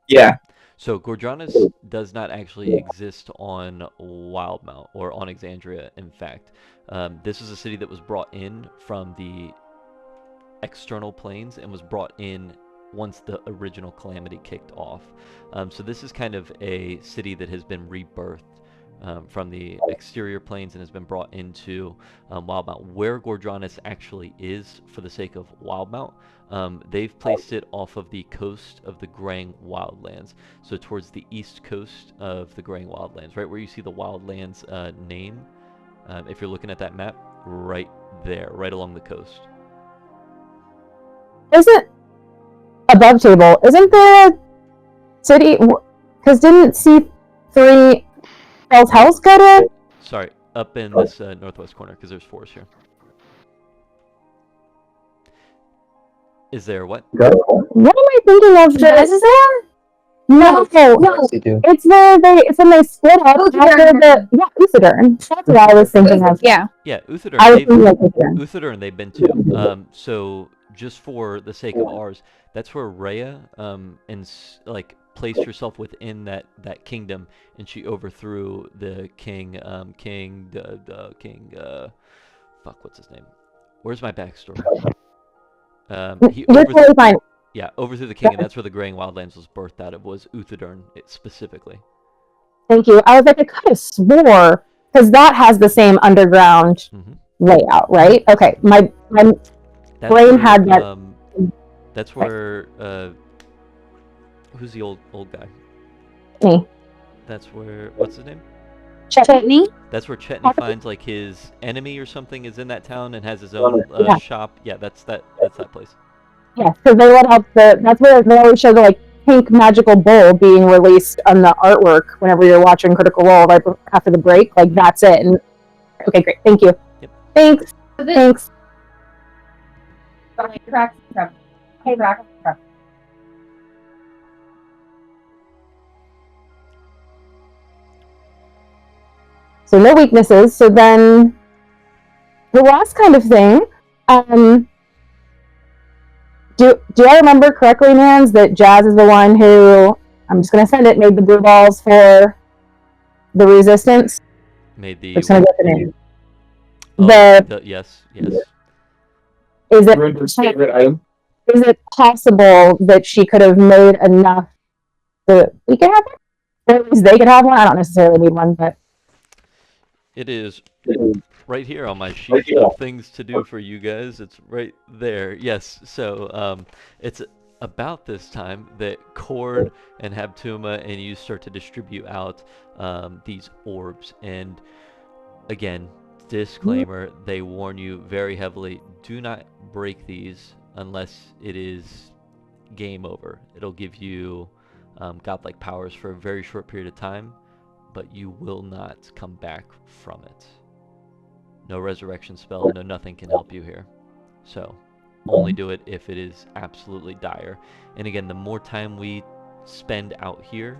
Yeah. So Goredronis does not actually exist on Wildmount or on Exandria. In fact, this is a city that was brought in from the external planes and was brought in once the original Calamity kicked off. So this is kind of a city that has been rebirthed from the exterior planes and has been brought into Wildmount. Where Goredronis actually is, for the sake of Wildmount, they've placed it off of the coast of the Graying Wildlands, so towards the east coast of the Graying Wildlands, right where you see the Wildlands name. If you're looking at that map, right there, right along the coast. Isn't above table? Isn't there a city? Because didn't C3 Hell's House go to? Sorry, up in this northwest corner, because there's 4s here. Is there what? What am I thinking of? Is there? No. It's where it's when they split up after Uthadern. That's what I was thinking of. Yeah. Yeah, Uthadern. I was thinking of Uthadern. Uthadern they've been to. So just for the sake of ours, that's where Rhea placed herself within that kingdom, and she overthrew the king. What's his name? Where's my backstory? You're totally fine. Yeah, overthrew the king, and that's where the Graying Wildlands was birthed out of, was Uthadern specifically. Thank you. I was like, I could have swore, because that has the same underground layout, right? Okay, my brain had that. That's where, who's the old guy? Me. That's where, what's his name? Chetney? That's where Chetney finds, like, his enemy or something is in that town and has his own shop. Yeah, that's that place. Yes, because they let out that's where they always show the, like, pink magical bowl being released on the artwork whenever you're watching Critical Role right after the break. Like, that's it. And, okay, great. Thank you. Yep. Thanks. So no weaknesses. So then the last kind of thing, do I remember correctly, Nans, that Jazz is the one who, I'm just going to send it, made the blue balls for the resistance? Made the. I'm just going to get the name. Oh, yes. Is it Render's favorite item. is it possible that she could have made enough that we could have one? Or at least they could have one? I don't necessarily need one, but It is right here on my sheet of things to do for you guys. It's right there. Yes. So it's about this time that Cord and Habtuma and you start to distribute out these orbs. And again, disclaimer, they warn you very heavily, do not break these unless it is game over. It'll give you godlike powers for a very short period of time, but you will not come back from it. No resurrection spell, no nothing can help you here. So only do it if it is absolutely dire. And again, the more time we spend out here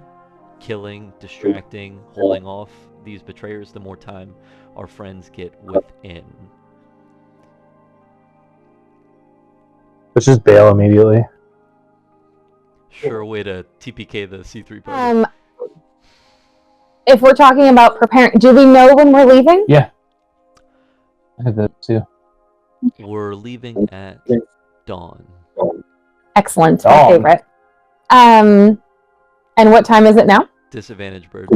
killing, distracting, holding off these betrayers, the more time our friends get within. Let's just bail immediately. Sure way to TPK the C3 party. if we're talking about preparing, do we know when we're leaving? Yeah. I have that too. We're leaving at dawn. Excellent. Dawn. My favorite. And what time is it now? Disadvantage bird.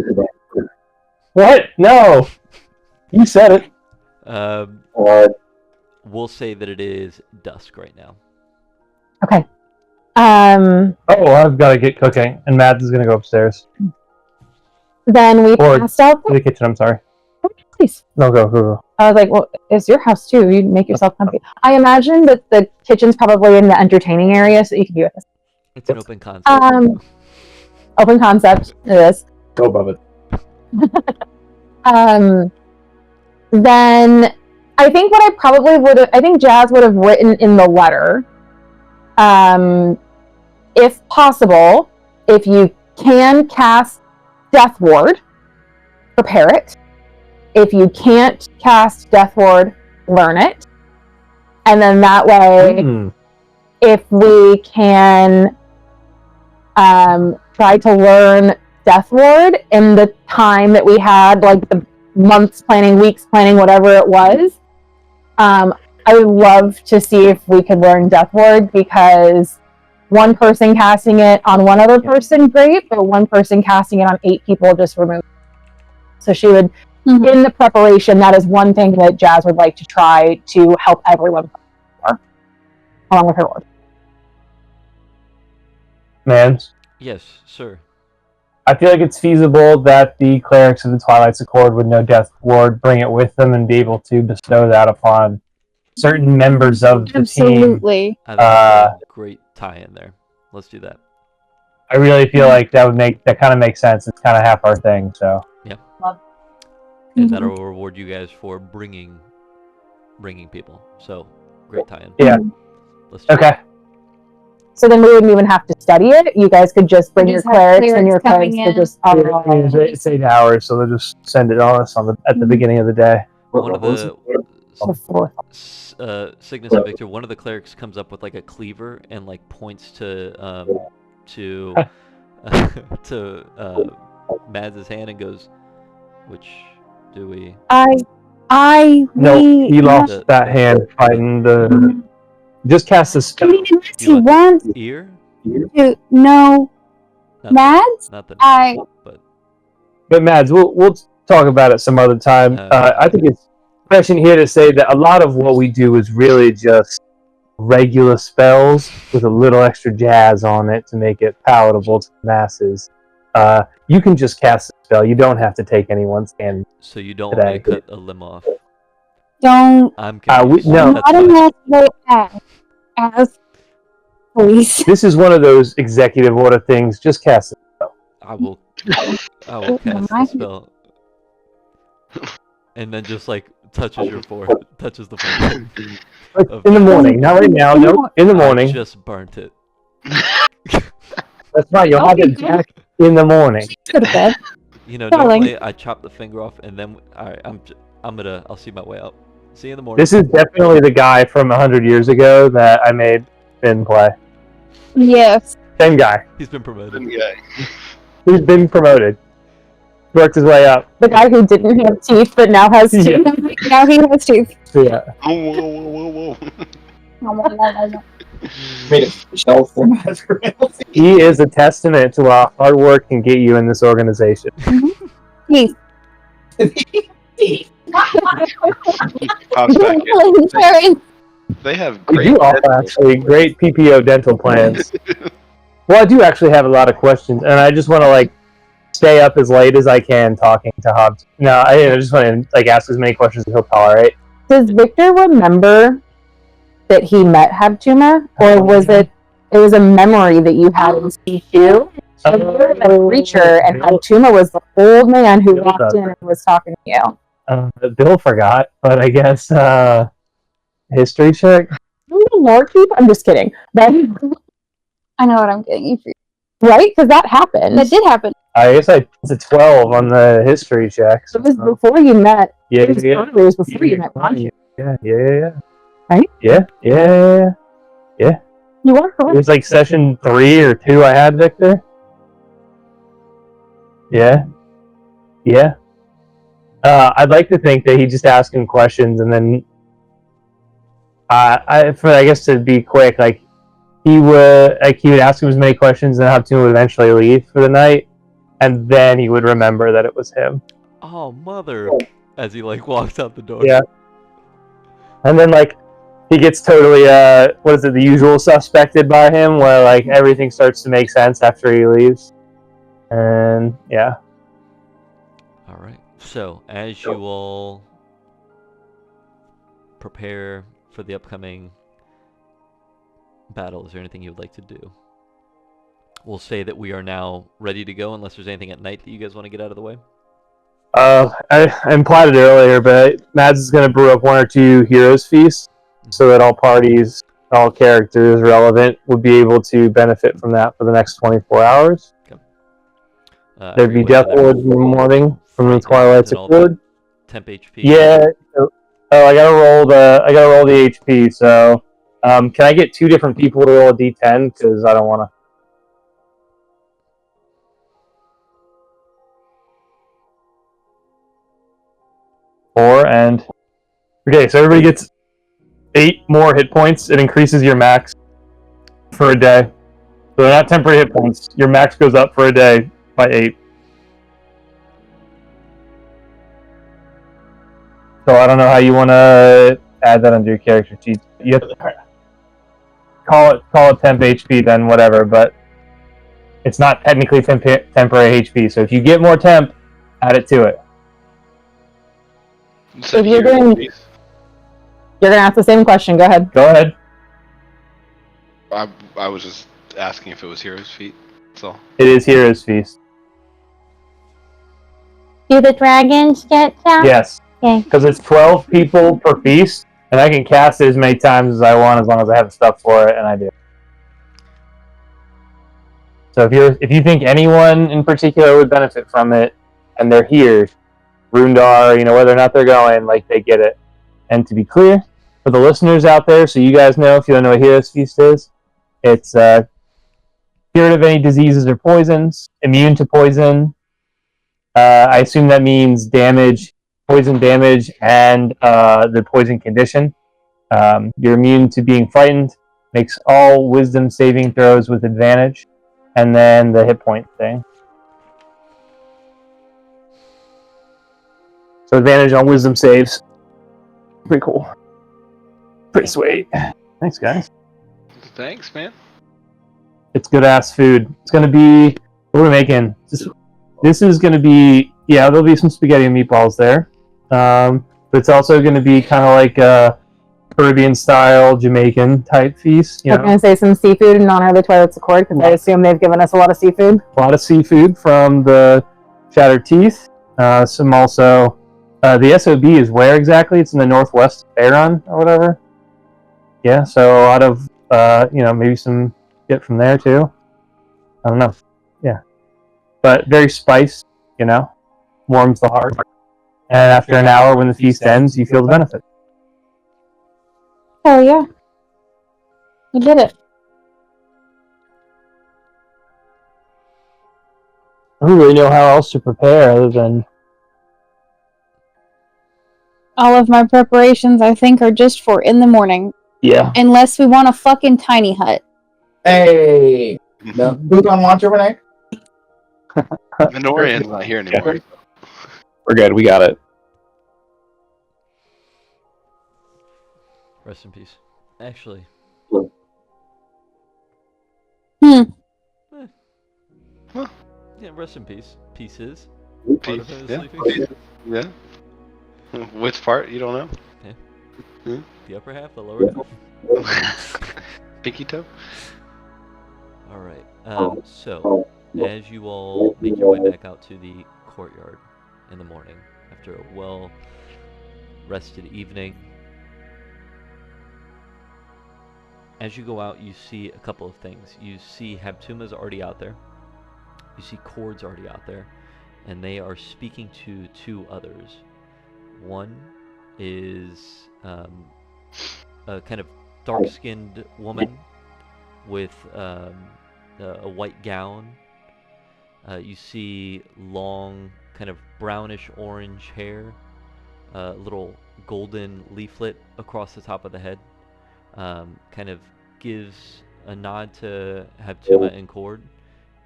What? No. You said it. We'll say that it is dusk right now. Okay. Oh, well, I've got to get cooking, and Mads is going to go upstairs. Then we Or passed out. to the kitchen, I'm sorry. Please. No, go. I was like, well, it's your house too. You make yourself comfy. I imagine that the kitchen's probably in the entertaining area, so you can be with us. It's an open concept. Open concept. It is. Go above it. Then I think what I probably would have, I think Jazz would have written in the letter, if possible, if you can cast Death Ward, prepare it. If you can't cast Death Ward, learn it. And then that way, if we can try to learn Death Ward in the time that we had, like the months planning, weeks planning, whatever it was, I would love to see if we could learn Death Ward, because one person casting it on one other person, great, but one person casting it on 8 people just removed. So she would, in the preparation, that is one thing that Jazz would like to try to help everyone for, along with her lord. Mans, Yes, sir. I feel like it's feasible that the clerics of the Twilight's Accord would know Death Ward, bring it with them, and be able to bestow that upon certain members of the team. Absolutely. I think that's a great tie-in there. Let's do that. I really feel like that kind of makes sense. It's kind of half our thing, so. And that'll reward you guys for bringing people. So, great tie-in. Yeah. Let's do Okay. it. So then we wouldn't even have to study it. You guys could just bring We your just have clerics, and your clerics clerics coming could in. just. It's 8 hours, so they'll just send it on us at the beginning of the day. One of the Before. Cygnus and Victor, one of the clerics comes up with like a cleaver and like points to Mads' hand and goes, "Which do we?" No, he lost The- that hand fighting the. Just cast the spell. Unless You he want wants Ear? to know Not Mads, Not the. I- But But Mads, we'll talk about it some other time. I think it's prescient here to say that a lot of what we do is really just regular spells with a little extra jazz on it to make it palatable to the masses. You can just cast a spell. You don't have to take anyone's hand. so you don't want me to Today. cut a limb off? don't. I'm confused. no. That's I don't fine. know as police. This is one of those executive order things. Just cast it. I will cast the spell. And then just like touches your forehead, touches the forehead. In the morning, not right now. No, in the I morning. just burnt it. That's right. You'll have it back in the morning. Go to bed. Darling. Normally I chop the finger off and then alright, I'll see my way out. See you in the morning. This is definitely the guy from 100 years ago that I made Finn play. Yes. Same guy. He's been promoted. Yeah. He's been promoted. Worked his way up. The guy who didn't have teeth but now has teeth. Yeah. Now he has teeth. Yeah. Whoa. Made it shelf format. He is a testament to how hard work can get you in this organization. Teeth. Pops back in. Parents. They have We great. do offer actually great PPO dental plans. Well, I do actually have a lot of questions, and I just want to stay up as late as I can talking to Hobbs. No, I just want to ask as many questions as he'll tolerate. Does Victor remember that he met Habtuma, or was it was a memory that you had in C2? So you were a creature, and Habtuma was the old man who walked in and was talking to you. Bill forgot, but I guess history check. More keep? I'm just kidding. But, I know what I'm getting you for. right? Because that happened. That did happen. I guess it's a 12 on the history check. It was before you met. Yeah, It was earlier. It was before you met Ron. Yeah. Right? Yeah. You are It correct. was like session 3 or 2 I had Victor. Yeah. I'd like to think that he just asked him questions and then I guess to be quick, he would ask him as many questions and have to eventually leave for the night, and then he would remember that it was him. Oh mother! As he walks out the door. Yeah. And then he gets totally the usual suspected by him, where everything starts to make sense after he leaves. And yeah. All right. So as you all prepare for the upcoming battle, is there anything you would like to do? We'll say that we are now ready to go, unless there's anything at night that you guys want to get out of the way. I implied it earlier, but Mads is going to brew up 1 or 2 heroes feasts, so that all parties, all characters relevant would be able to benefit from that for the next 24 hours. There'd be Death Lords in the morning from the Twilight's Accord. Temp HP. Yeah. I gotta roll the HP. So, can I get 2 different people to roll a D10? Because I don't want to. Okay, so everybody gets 8 more hit points. It increases your max for a day. So they're not temporary hit points. Your max goes up for a day by 8. So I don't know how you want to add that under your character sheet. You have to call it temp HP, then whatever. But it's not technically temporary HP. So if you get more temp, add it to it. If you're going, you're gonna ask the same question. Go ahead. Go ahead. I was just asking if it was Heroes Feet. That's all. It is Heroes Feast. Do the dragons get down? Yes. Okay. Because it's 12 people per feast, and I can cast it as many times as I want as long as I have the stuff for it, and I do. So if you think anyone in particular would benefit from it, and they're here, Rundar, whether or not they're going, they get it. And to be clear, for the listeners out there, so you guys know if you don't know what Heroes Feast is, it's cured of any diseases or poisons, immune to poison. I assume that means damage, poison damage, and the poison condition. You're immune to being frightened, makes all wisdom saving throws with advantage, and then the hit point thing. So advantage on wisdom saves. Pretty cool. Pretty sweet. Thanks, guys. Thanks, man. It's good ass food. It's gonna be. What are we making? This is gonna be. Yeah, there'll be some spaghetti and meatballs there. But it's also gonna be kind of like a Caribbean style Jamaican type feast. I'm gonna say some seafood in honor of the Twilight's Accord because I assume they've given us a lot of seafood. A lot of seafood from the Shattered Teeth. Some also. The SOB is where exactly? It's in the northwest of Faerun or whatever. Yeah, so a lot of maybe some get from there too. I don't know. Yeah, but very spiced. warms the heart. And after an hour, when the feast ends, you feel the benefit. Hell yeah. We did it. I don't really know how else to prepare other than... All of my preparations, I think, are just for in the morning. Yeah. Unless we want a fucking tiny hut. Hey, no, who's on watch overnight? Minorian's not here anymore. We're good. We got it. Rest in peace. Actually, Hmm. yeah, rest in peace. Pieces. Part Peace. of him is Yeah. sleeping. Yeah. Which part? You don't know? The upper half, the lower half. Pinky toe? Alright, so, as you all make your way back out to the courtyard in the morning, after a well-rested evening, as you go out, you see a couple of things. You see Habtuma's already out there. You see Cord's already out there, and they are speaking to two others. One is a kind of dark-skinned woman with a white gown. You see long, kind of brownish orange hair, a little golden leaflet across the top of the head. Kind of gives a nod to Habtuma and Cord,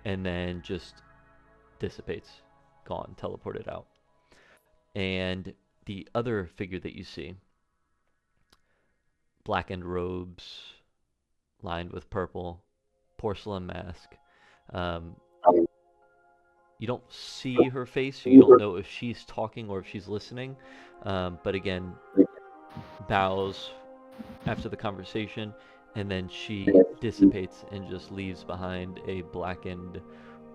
and then just dissipates, gone, teleported out. And the other figure that you see, blackened robes, lined with purple, porcelain mask. You don't see her face, so you don't know if she's talking or if she's listening. But again, bows after the conversation, and then she dissipates and just leaves behind a blackened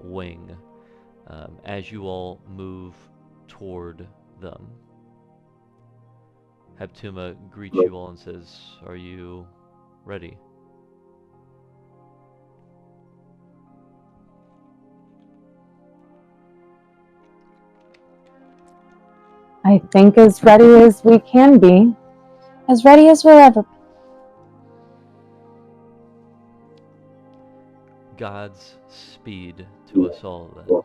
wing as you all move toward them. Habtuma greets you all and says, "Are you ready?" I think as ready as we can be. As ready as we'll ever be. God's speed to us all, then.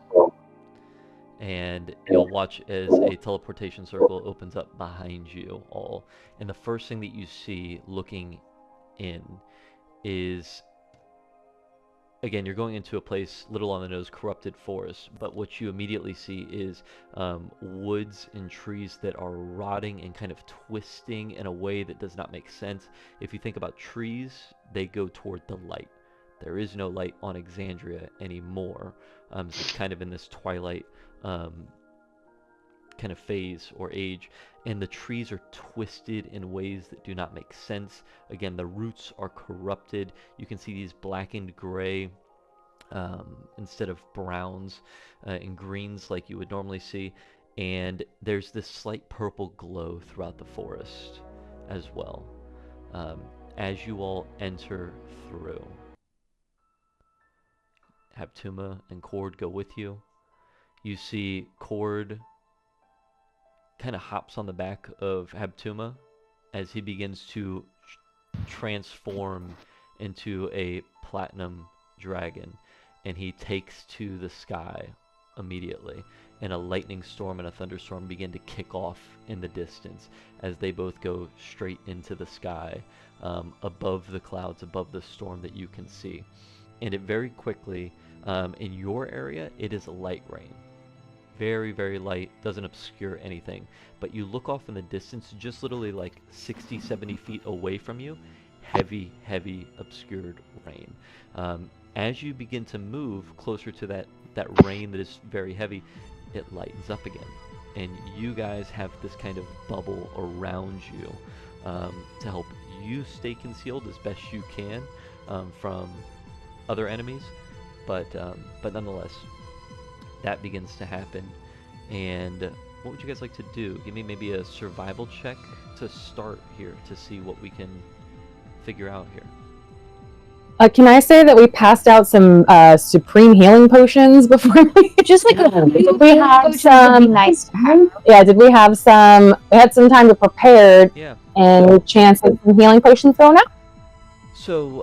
And you'll watch as a teleportation circle opens up behind you all. And the first thing that you see looking in is, again, you're going into a place little on the nose, corrupted forest, but what you immediately see is woods and trees that are rotting and kind of twisting in a way that does not make sense. If you think about trees, they go toward the light. There is no light on Exandria anymore. So it's kind of in this twilight kind of phase or age, and the trees are twisted in ways that do not make sense. Again, the roots are corrupted. You can see these blackened gray instead of browns and greens like you would normally see, and there's this slight purple glow throughout the forest as well as you all enter through. Habtuma and Cord go with you. You see Cord kind of hops on the back of Habtuma as he begins to transform into a platinum dragon, and he takes to the sky immediately, and a lightning storm and a thunderstorm begin to kick off in the distance as they both go straight into the sky above the clouds, above the storm that you can see. And it very quickly, in your area, it is a light rain. Very, very light, doesn't obscure anything. But you look off in the distance, just literally like 60, 70 feet away from you, heavy, heavy, obscured rain. As you begin to move closer to that rain that is very heavy, it lightens up again. And you guys have this kind of bubble around you to help you stay concealed as best you can from other enemies. But nonetheless, that begins to happen. And what would you guys like to do? Give me maybe a survival check to start here to see what we can figure out here. Can I say that we passed out some supreme healing potions before we? Just like a Did we have would be some? nice to have. Yeah. Did we have some? We had some time to prepare, Yeah. and chance at some healing potions thrown out. So,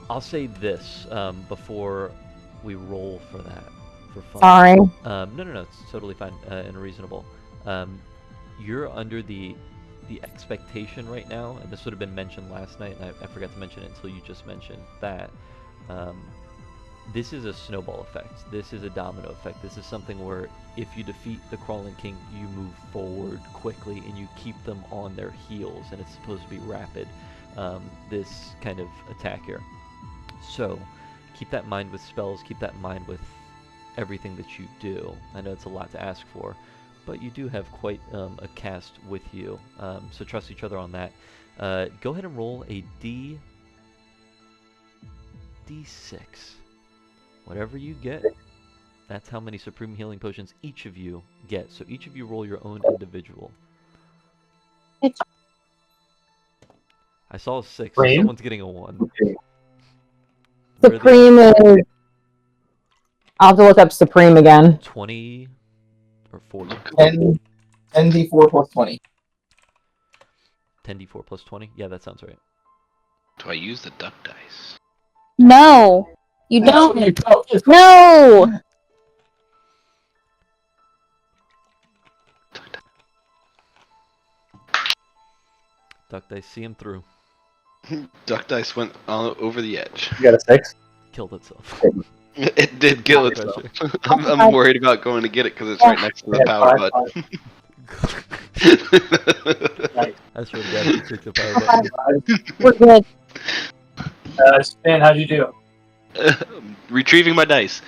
I'll say this before we roll for that, for fun. Sorry. No, it's totally fine and reasonable. You're under the expectation right now, and this would have been mentioned last night, and I forgot to mention it until you just mentioned that this is a snowball effect. This is a domino effect. This is something where if you defeat the Crawling King, you move forward quickly and you keep them on their heels, and it's supposed to be rapid, this kind of attack here. So keep that in mind with spells, keep that in mind with everything that you do. I know it's a lot to ask for, but you do have quite a cast with you, so trust each other on that. Go ahead and roll a D6. Whatever you get, that's how many Supreme Healing Potions each of you get. So each of you roll your own individual. I saw a 6, so someone's getting a 1. Supreme is. I'll have to look up Supreme again. 20 or 40? 10d4 plus 20. 10d4 plus 20? Yeah, that sounds right. Do I use the duck dice? No, you don't. No. Duck dice, see him through. Duck dice went all over the edge. You got a 6? Killed itself. It did kill itself. I'm worried about going to get it because it's right next to the power button. I swear to God, if you click the power button. We're good. Stan, how'd you do? Retrieving my dice.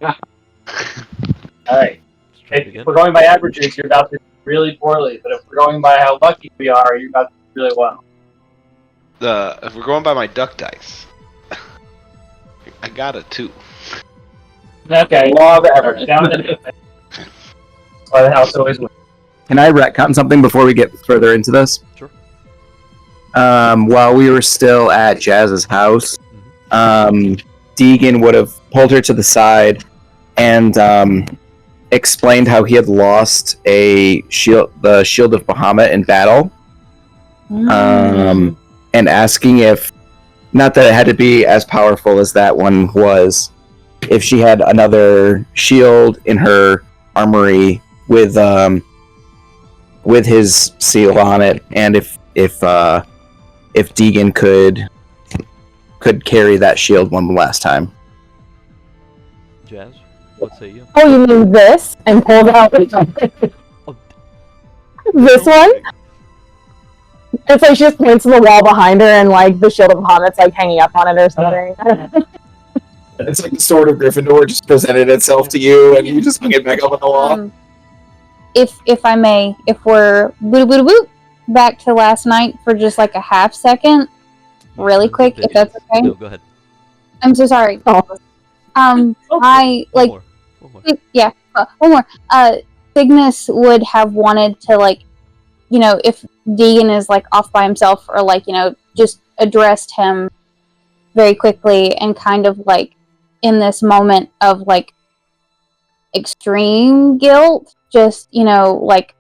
Alright. Let's try it If again. we're going by averages, you're about to do really poorly, but if we're going by how lucky we are, you're about to do really well. If we're going by my duck dice, I got a 2. Okay, law of average. Down to the That's why the house always wins. Can I retcon something before we get further into this? Sure. While we were still at Jazz's house, Deegan would have pulled her to the side and explained how he had lost the shield of Bahamut in battle, and asking if, not that it had to be as powerful as that one was, if she had another shield in her armory with his seal on it, and if Deegan could carry that shield one last time. Jazz, what say you? Oh, you mean this? And pulled out this one? It's like she just points to the wall behind her, and like the shield of Bahamut's like hanging up on it or something. It's like the sword of Gryffindor just presented itself to you, and you just hung it back up on the wall. If I may, if we're back to last night for just like a half second, really quick, if that's okay. No, go ahead. I'm so sorry. I like. One more. Yeah, one more. Cygnus would have wanted to, like, you know, if Deegan is like off by himself, or like, you know, just addressed him very quickly and kind of like in this moment of like extreme guilt, just, you know, like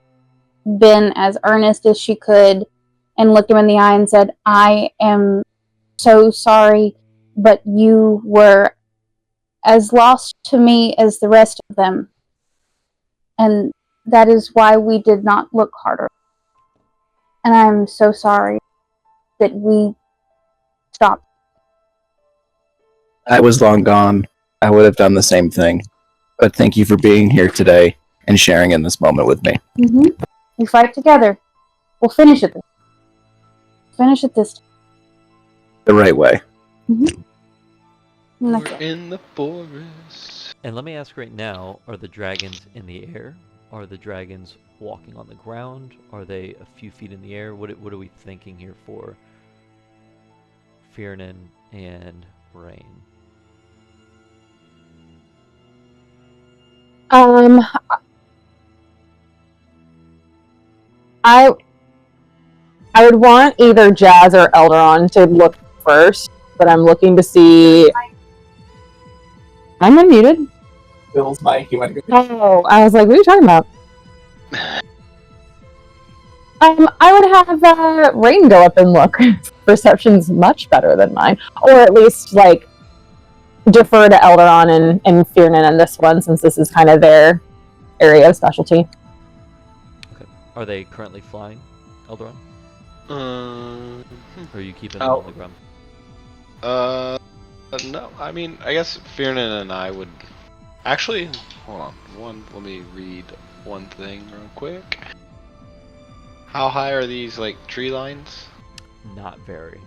been as earnest as she could and looked him in the eye and said, I am so sorry, but you were as lost to me as the rest of them. And that is why we did not look harder. And I'm so sorry that we stopped. I was long gone. I would have done the same thing. But thank you for being here today and sharing in this moment with me. Mm-hmm. We fight together. We'll finish it. Finish it this time. The right way. Mm-hmm. And that's We're it. in the forest. And let me ask right now, are the dragons in the air? Are the dragons walking on the ground? Are they a few feet in the air? What are we thinking here for Fiernan and Rain? I would want either Jazz or Elderon to look first, but I'm looking to see. I'm unmuted. Bill's mic. You want to go? Oh, I was like, what are you talking about? I would have Rain go up and look. Perception's much better than mine, or at least like defer to Elderon and Fiernan in this one, since this is kind of their area of specialty. Okay. Are they currently flying, Elderon? Or are you keeping them on the ground? No. I mean, I guess Fiernan and I would actually. Hold on. Let me read one thing real quick. How high are these tree lines? Not very.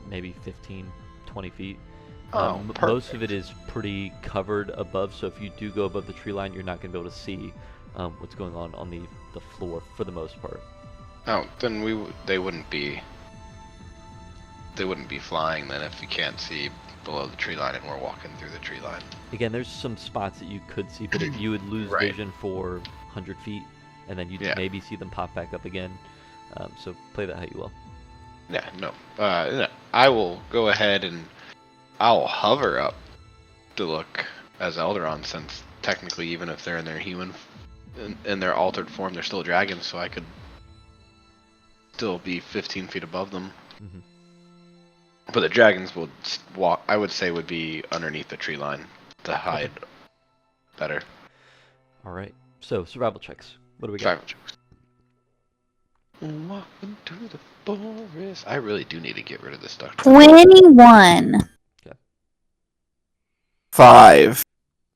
Maybe 15, 20 feet. Perfect. Most of it is pretty covered above, so if you do go above the tree line, you're not going to be able to see what's going on the floor for the most part. Oh, then they wouldn't be flying then if you can't see below the tree line and we're walking through the tree line. Again, there's some spots that you could see, but you would lose Right. vision for 100 feet, and then you'd maybe see them pop back up again. So play that how you will. Yeah, no. I will go ahead and I'll hover up to look as Elderon, since technically even if they're in their human, in their altered form, they're still dragons, so I could still be 15 feet above them. Mm-hmm. But the dragons would walk, I would say, would be underneath the tree line to hide better. All right. So survival checks. What do we got? Survival checks. Walking through the forest. I really do need to get rid of this stuff. 21. 5.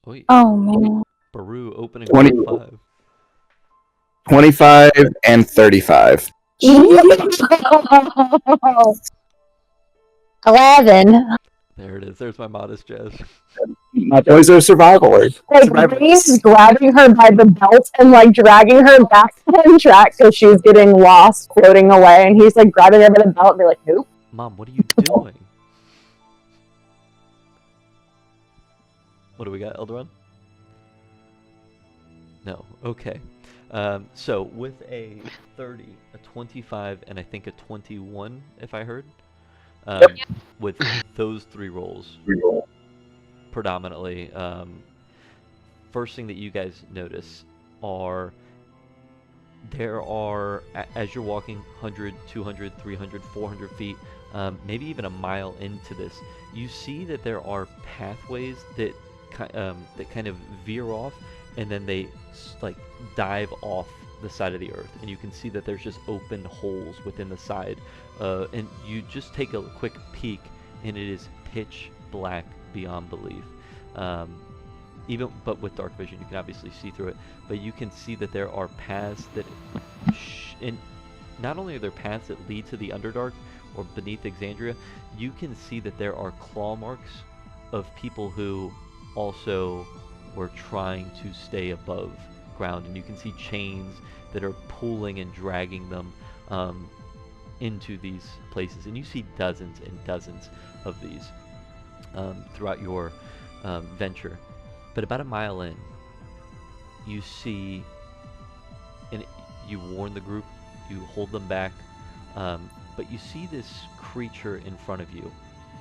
Wait, Oh man. Baru opening 20. 5. 25 and 35. 11. There it is. There's my modest Jazz. Those are survival words. Like Survival. Rain's grabbing her by the belt and like dragging her back on track because she's getting lost, floating away, and he's like grabbing her by the belt and be like, nope. Mom, what are you doing? What do we got, Elderon? No. Okay. So with a 30, a 25, and I think a 21, if I heard, with those 3 rolls, predominantly, first thing that you guys notice are there are, as you're walking 100, 200, 300, 400 feet, maybe even a mile into this, you see that there are pathways that kind of veer off, and then they like dive off the side of the earth, and you can see that there's just open holes within the side, and you just take a quick peek, and it is pitch black beyond belief. But with dark vision, you can obviously see through it. But you can see that there are paths that, and not only are there paths that lead to the Underdark or beneath Exandria, you can see that there are claw marks of people who also were trying to stay above ground, and you can see chains that are pulling and dragging them into these places, and you see dozens and dozens of these throughout your venture. But about a mile in, you see, and you warn the group, you hold them back, but you see this creature in front of you,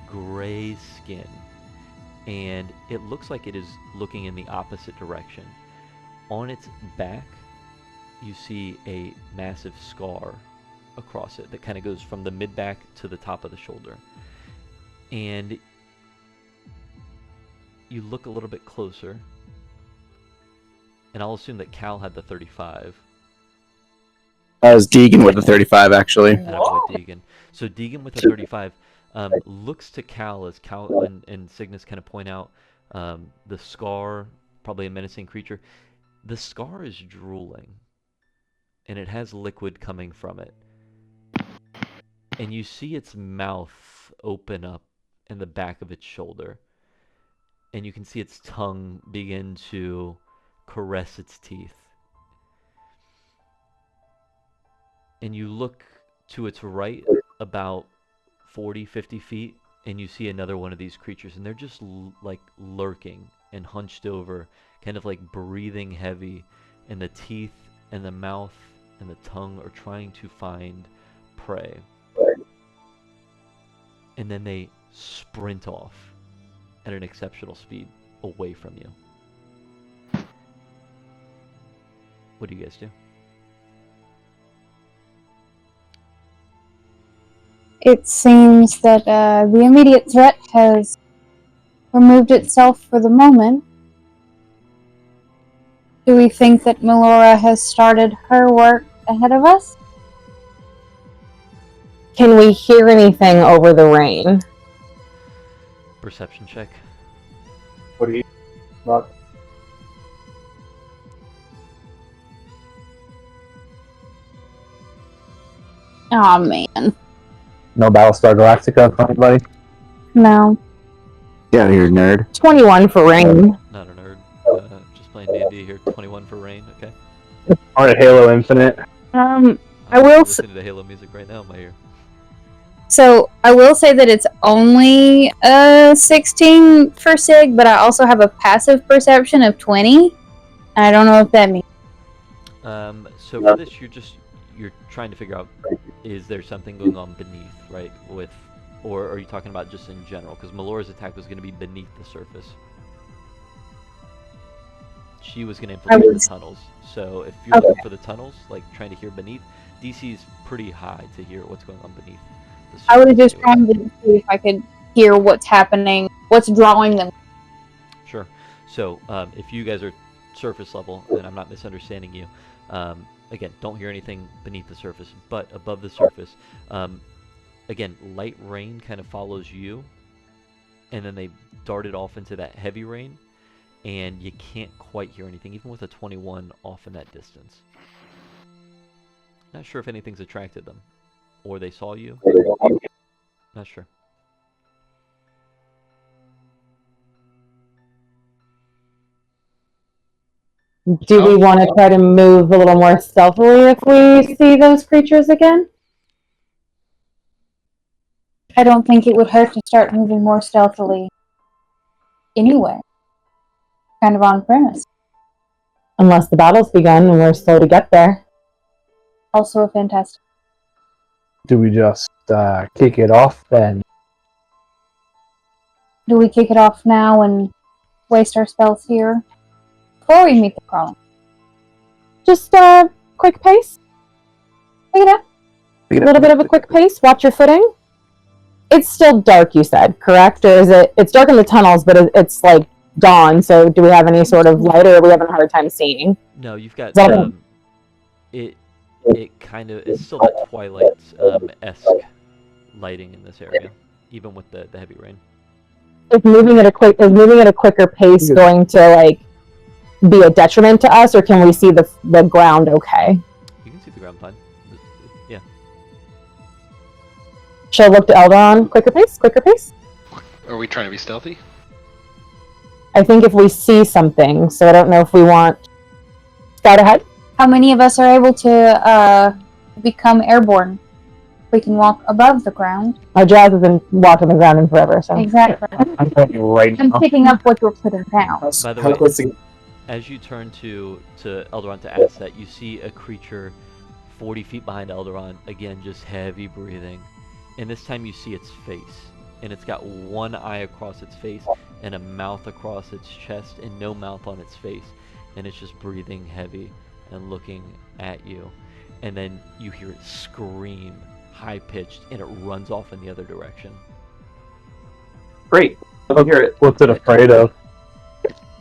gray skin, and it looks like it is looking in the opposite direction. On its back, you see a massive scar across it that kind of goes from the mid-back to the top of the shoulder. And you look a little bit closer, and I'll assume that Cal had the 35. That was Deegan with the 35, actually. And Deegan. So Deegan with the 35 looks to Cal as Cal and Cygnus kind of point out the scar, probably a menacing creature. The scar is drooling, and it has liquid coming from it. And you see its mouth open up in the back of its shoulder. And you can see its tongue begin to caress its teeth. And you look to its right about 40, 50 feet, and you see another one of these creatures. And they're just like lurking and hunched over, kind of like breathing heavy. And the teeth and the mouth and the tongue are trying to find prey. and then they sprint off at an exceptional speed away from you. What do you guys do? It seems that the immediate threat has removed itself for the moment. Do we think that Melora has started her work ahead of us? Can we hear anything over the rain? Perception check. What do you about? Aw, man. No Battlestar Galactica for anybody? No. Get out of here, nerd. 21 for rain. Not a nerd. Just playing D&D here. 21 for rain. Okay. Alright, Halo Infinite. I I'm will listening to Halo music right now in my ear. So, I will say that it's only 16 for Sig, but I also have a passive perception of 20. I don't know if that means... So for this, you're trying to figure out, is there something going on beneath, right? Or are you talking about just in general? Because Melora's attack was going to be beneath the surface. She was going to infiltrate the tunnels. So if you're looking for the tunnels, like trying to hear beneath, DC is pretty high to hear what's going on beneath the surface. I was just trying to see if I could hear what's happening, what's drawing them. Sure. So if you guys are surface level, and I'm not misunderstanding you, again, don't hear anything beneath the surface, but above the surface, again, light rain kind of follows you, and then they darted off into that heavy rain, and you can't quite hear anything, even with a 21 off in that distance. Not sure if anything's attracted them, or they saw you. Not sure. Do we want to try to move a little more stealthily if we see those creatures again? I don't think it would hurt to start moving more stealthily anyway. Kind of on premise. Unless the battle's begun and we're slow to get there. Also a fantastic... Do we just kick it off then? Do we kick it off now and waste our spells here? Before we meet the problem. Just a quick pace. Pick it up. A little bit of a quick pace. Watch your footing. It's still dark, you said, correct? Or is it? It's dark in the tunnels, but it's like dawn. So do we have any sort of light, or are we having a hard time seeing? No, you've got that it kind of, it's still that Twilight esque lighting in this area, even with the heavy rain. Is moving at a quicker pace going to like be a detriment to us, or can we see the ground okay? You can see the ground fine. Yeah. She'll look to Eldon. Quicker pace. Are we trying to be stealthy? I think if we see something, so I don't know if we want scout ahead. How many of us are able to become airborne? We can walk above the ground. Jazz has been walking the ground in forever, so Exactly. I'm going right I'm now. picking up what you're putting down. By the How way, close to- as you turn to Eldaron to ask that, you see a creature 40 feet behind Eldaron, again, just heavy breathing. And this time you see its face. And it's got one eye across its face and a mouth across its chest and no mouth on its face. And it's just breathing heavy and looking at you. And then you hear it scream, high-pitched, and it runs off in the other direction. Great. I'll hear it. What's it afraid of?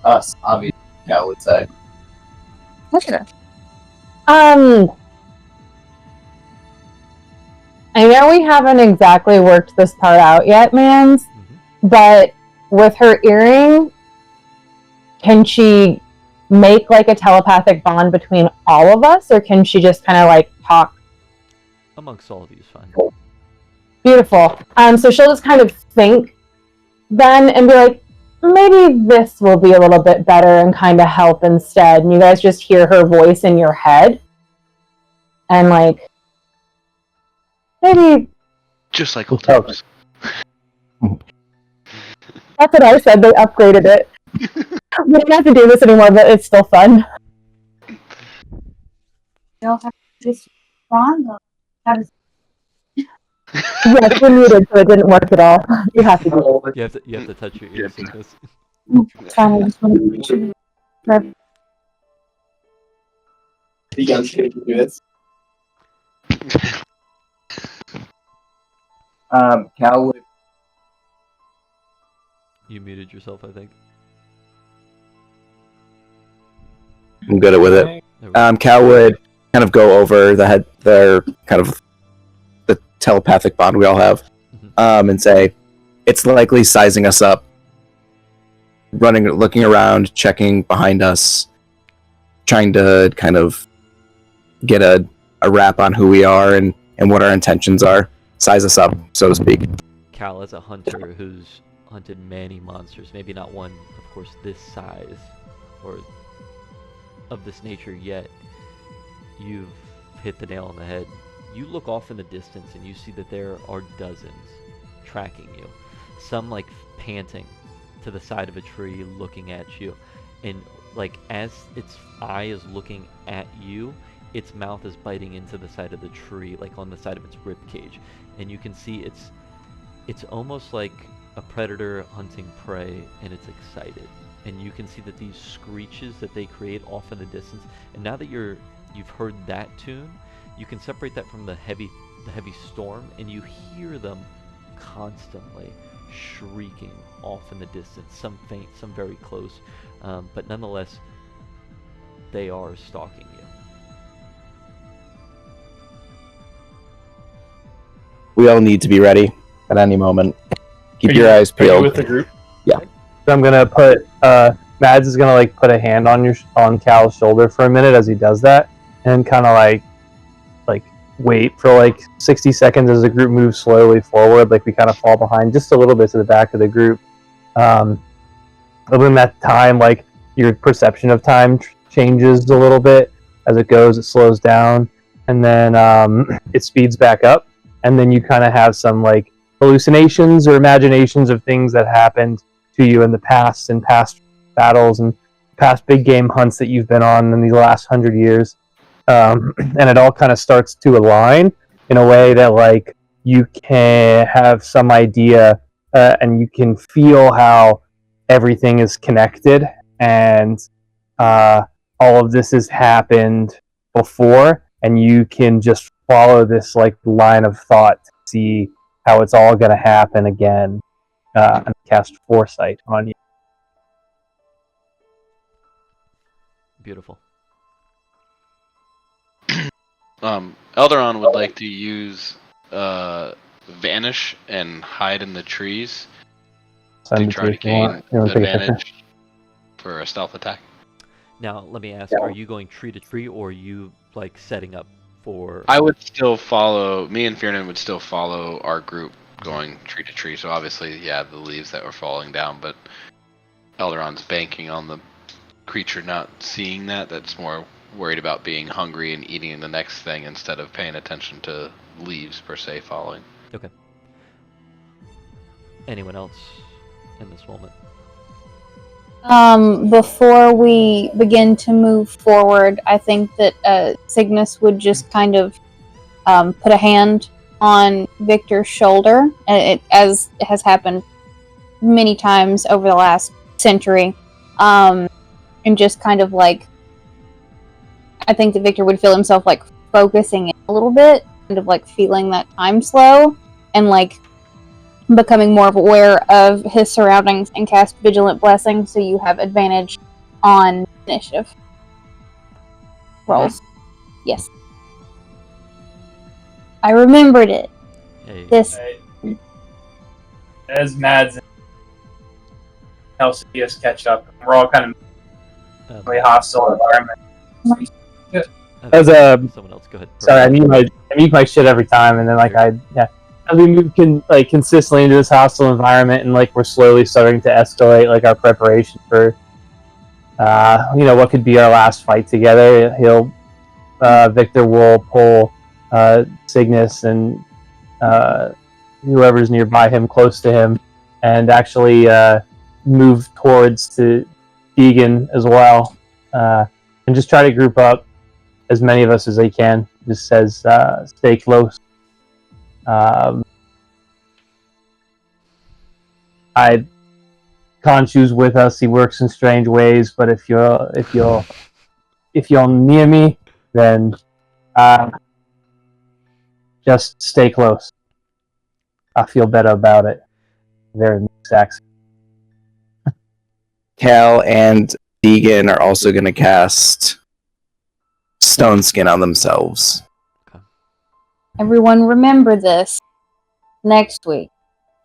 Us, obviously, I would say. Look at it. I know we haven't exactly worked this part out yet, Mans, but with her earring, can she make like a telepathic bond between all of us, or can she just kind of like talk? Amongst all of you is fine. Beautiful. So she'll just kind of think then and be like, maybe this will be a little bit better and kind of help instead. And you guys just hear her voice in your head. And like, maybe... Just like old times. That's what I said, they upgraded it. We don't have to do this anymore, but it's still fun. You don't have to just bond them. Yes, you're muted, so it didn't work at all. You have to do You have to touch your ear sickness. it. Fine, I just want to make sure. Right. You guys can do this. Cal would You muted yourself, I think. I'm good with it. There we go. Cal would kind of go over their kind of the telepathic bond we all have, and say, it's likely sizing us up, looking around, checking behind us, trying to kind of get a wrap on who we are and what our intentions are, size us up, so to speak. Cal, as a hunter who's hunted many monsters, maybe not one, of course, this size or of this nature yet, you've hit the nail on the head. You look off in the distance and you see that there are dozens tracking you. Some like panting to the side of a tree looking at you. And like as its eye is looking at you, its mouth is biting into the side of the tree, like on the side of its rib cage. And you can see it's almost like a predator hunting prey, and it's excited. And you can see that these screeches that they create off in the distance, and now that you've heard that tune, you can separate that from the heavy storm, and you hear them constantly shrieking off in the distance, some faint, some very close, but nonetheless they are stalking you. We all need to be ready at any moment. Keep your eyes Are you peeled. with the group? Yeah. So I'm gonna put Mads is gonna like put a hand on Cal's shoulder for a minute as he does that, and kind of like wait for like 60 seconds as the group moves slowly forward, like we kind of fall behind just a little bit to the back of the group. Within that time, like your perception of time changes a little bit as it goes. It slows down, and then it speeds back up, and then you kind of have some like hallucinations or imaginations of things that happened to you in the past, and past battles and past big game hunts that you've been on in these last 100 years. And it all kind of starts to align in a way that like you can have some idea, and you can feel how everything is connected, and all of this has happened before, and you can just follow this like line of thought to see how it's all going to happen again, and cast foresight on you. Beautiful. Eldaron would like to use vanish and hide in the trees to try to gain advantage for a stealth attack. Now, let me ask, are you going tree to tree, or are you like setting up for... I would still follow, me and Fiernan would still follow our group going tree to tree, so obviously, yeah, the leaves that were falling down, but Eldaron's banking on the creature not seeing that. That's more worried about being hungry and eating the next thing instead of paying attention to leaves per se falling. Okay. Anyone else in this moment? Before we begin to move forward, I think that Cygnus would just kind of put a hand on Victor's shoulder, as it has happened many times over the last century, and just kind of like, I think that Victor would feel himself like focusing in a little bit, kind of like feeling that time slow, and like becoming more aware of his surroundings, and cast Vigilant Blessing, so you have advantage on initiative rolls. Yes. I remembered it. Hey. This. As Mads and LCS catch up, we're all kind of really hostile environment. As someone else, go ahead. sorry, I mute my shit every time, and then like as we move consistently into this hostile environment, and like we're slowly starting to escalate like our preparation for what could be our last fight together. Victor will pull Cygnus and whoever's nearby him close to him, and actually move towards to Deegan as well, and just try to group up as many of us as they can. Just says stay close. I Khonshu's with us. He works in strange ways, but if you'll near me, then just stay close. I feel better about it. Very mixed accent. Cal and Deegan are also going to cast Stone Skin on themselves. Everyone remember this next week.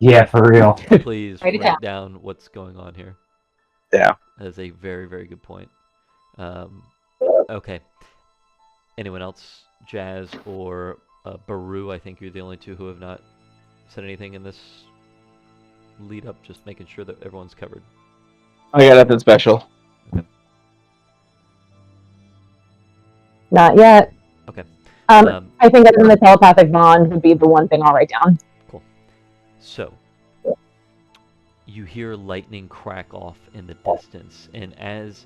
Yeah, for real. Please Write it write down what's going on here. Yeah. That is a very, very good point. Okay. Anyone else? Jazz or Baru? I think you're the only two who have not said anything in this lead up. Just making sure that everyone's covered. I got nothing special. Okay. Not yet. Okay. I think that in the telepathic bond would be the one thing I'll write down. Cool. So, you hear lightning crack off in the distance, and as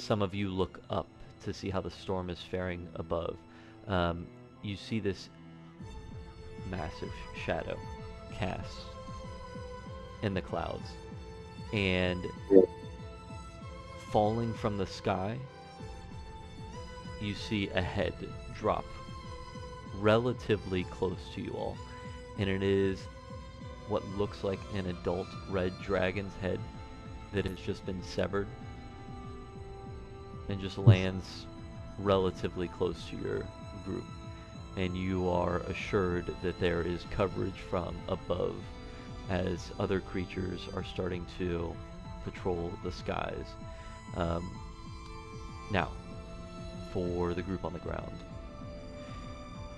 some of you look up to see how the storm is faring above, you see this massive shadow cast in the clouds, and falling from the sky, you see a head drop relatively close to you all, and it is what looks like an adult red dragon's head that has just been severed and just lands relatively close to your group, and you are assured that there is coverage from above as other creatures are starting to patrol the skies. Now, for the group on the ground,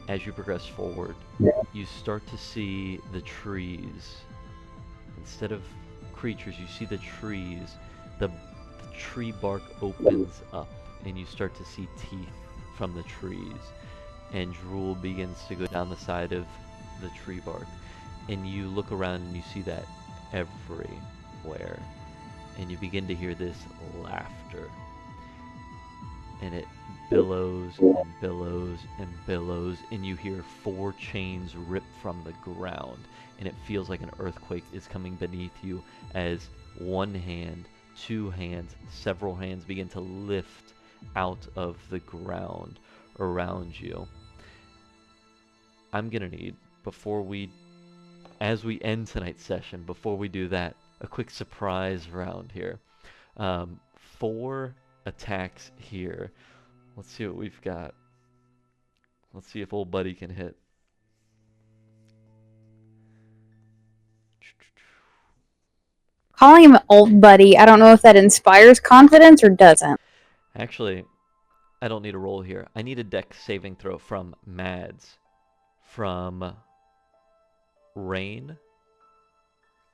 as you progress forward, you start to see the trees. Instead of creatures, you see the trees. The tree bark opens up, and you start to see teeth from the trees, and drool begins to go down the side of the tree bark. And you look around and you see that everywhere, and you begin to hear this laughter, and it billows and billows and billows, and you hear 4 chains rip from the ground, and it feels like an earthquake is coming beneath you as one hand, 2 hands, several hands begin to lift out of the ground around you. I'm gonna need, as we end tonight's session, before we do that, a quick surprise round here. 4 attacks here. Let's see what we've got. Let's see if old buddy can hit. Calling him old buddy, I don't know if that inspires confidence or doesn't. Actually, I don't need a roll here. I need a dex saving throw from Mads, from Rain,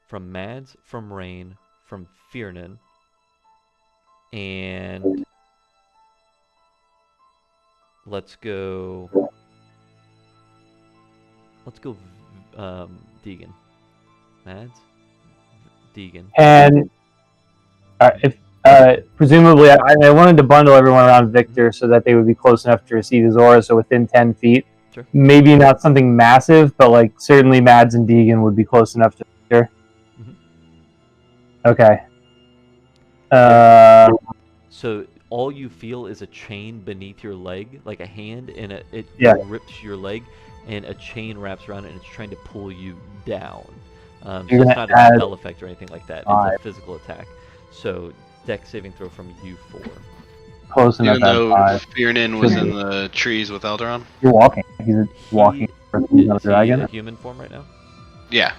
from Mads, from Rain, from Fiernan, and let's go Deegan. Mads? Deegan. And if presumably, I wanted to bundle everyone around Victor so that they would be close enough to receive his aura, so within 10 feet. Sure. Maybe not something massive, but like certainly Mads and Deegan would be close enough to Victor. Okay. So all you feel is a chain beneath your leg, like a hand, and it rips your leg, and a chain wraps around it, and it's trying to pull you down. So it's not a spell effect or anything like that. It's a physical attack. So dex saving throw from you 4. Close enough. Even though Fiernan was in the trees with Eldaron? You're walking. He's walking. Is he a human form right now? Yeah.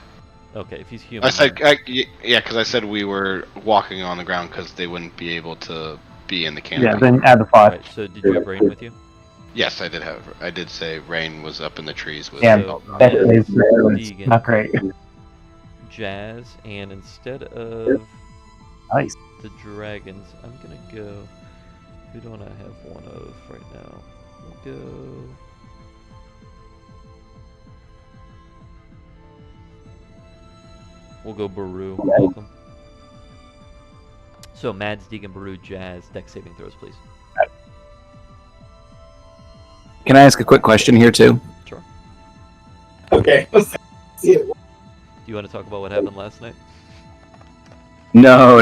Okay, if he's human. I said, because I said we were walking on the ground because they wouldn't be able to be in the canopy. Yeah, then add the 5. Right, so did you have Rain with you? Yes, I did have. I did say Rain was up in the trees with. Yeah, So that is Deegan, not great. Jazz, and instead of Nice. the dragons, I'm gonna go. Who don't I have one of right now? We'll go. We'll go Baru. Welcome. So Mads, Deegan, Baru, Jazz, dex saving throws, please. Can I ask a quick question here too? Sure. Okay. Do you want to talk about what happened last night? No.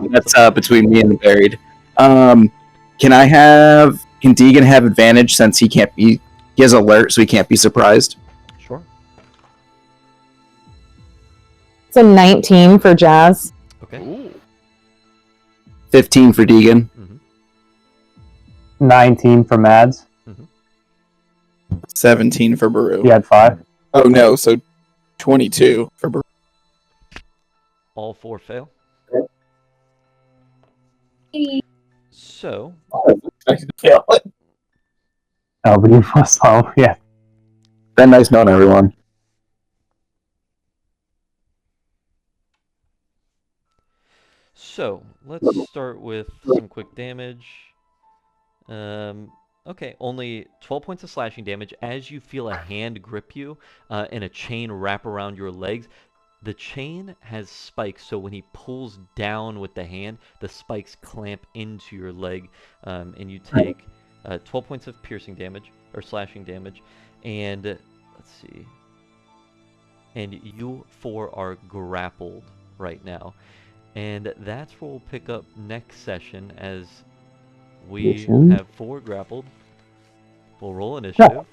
That's between me and the buried. Can Deegan have advantage since he can't be? He has alert, so he can't be surprised. Sure. It's a 19 for Jazz. Okay. Ooh. 15 for Deegan. 19 for Mads. 17 for Baru. He had 5. Oh no, so 22 for Baru. All 4 fail. So, Expected to fail it. Oh, but he was low. Yeah. Been nice knowing everyone. So let's start with some quick damage. Okay, only 12 points of slashing damage as you feel a hand grip you and a chain wrap around your legs. The chain has spikes, so when he pulls down with the hand, the spikes clamp into your leg, and you take 12 points of piercing damage, or slashing damage, and let's see. And you 4 are grappled right now. And that's where we'll pick up next session as we have 4 grappled. We'll roll initiative.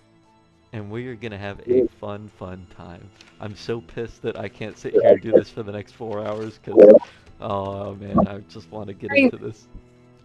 And we're going to have a fun time. I'm so pissed that I can't sit here and do this for the next 4 hours because, oh man, I just want to get into this.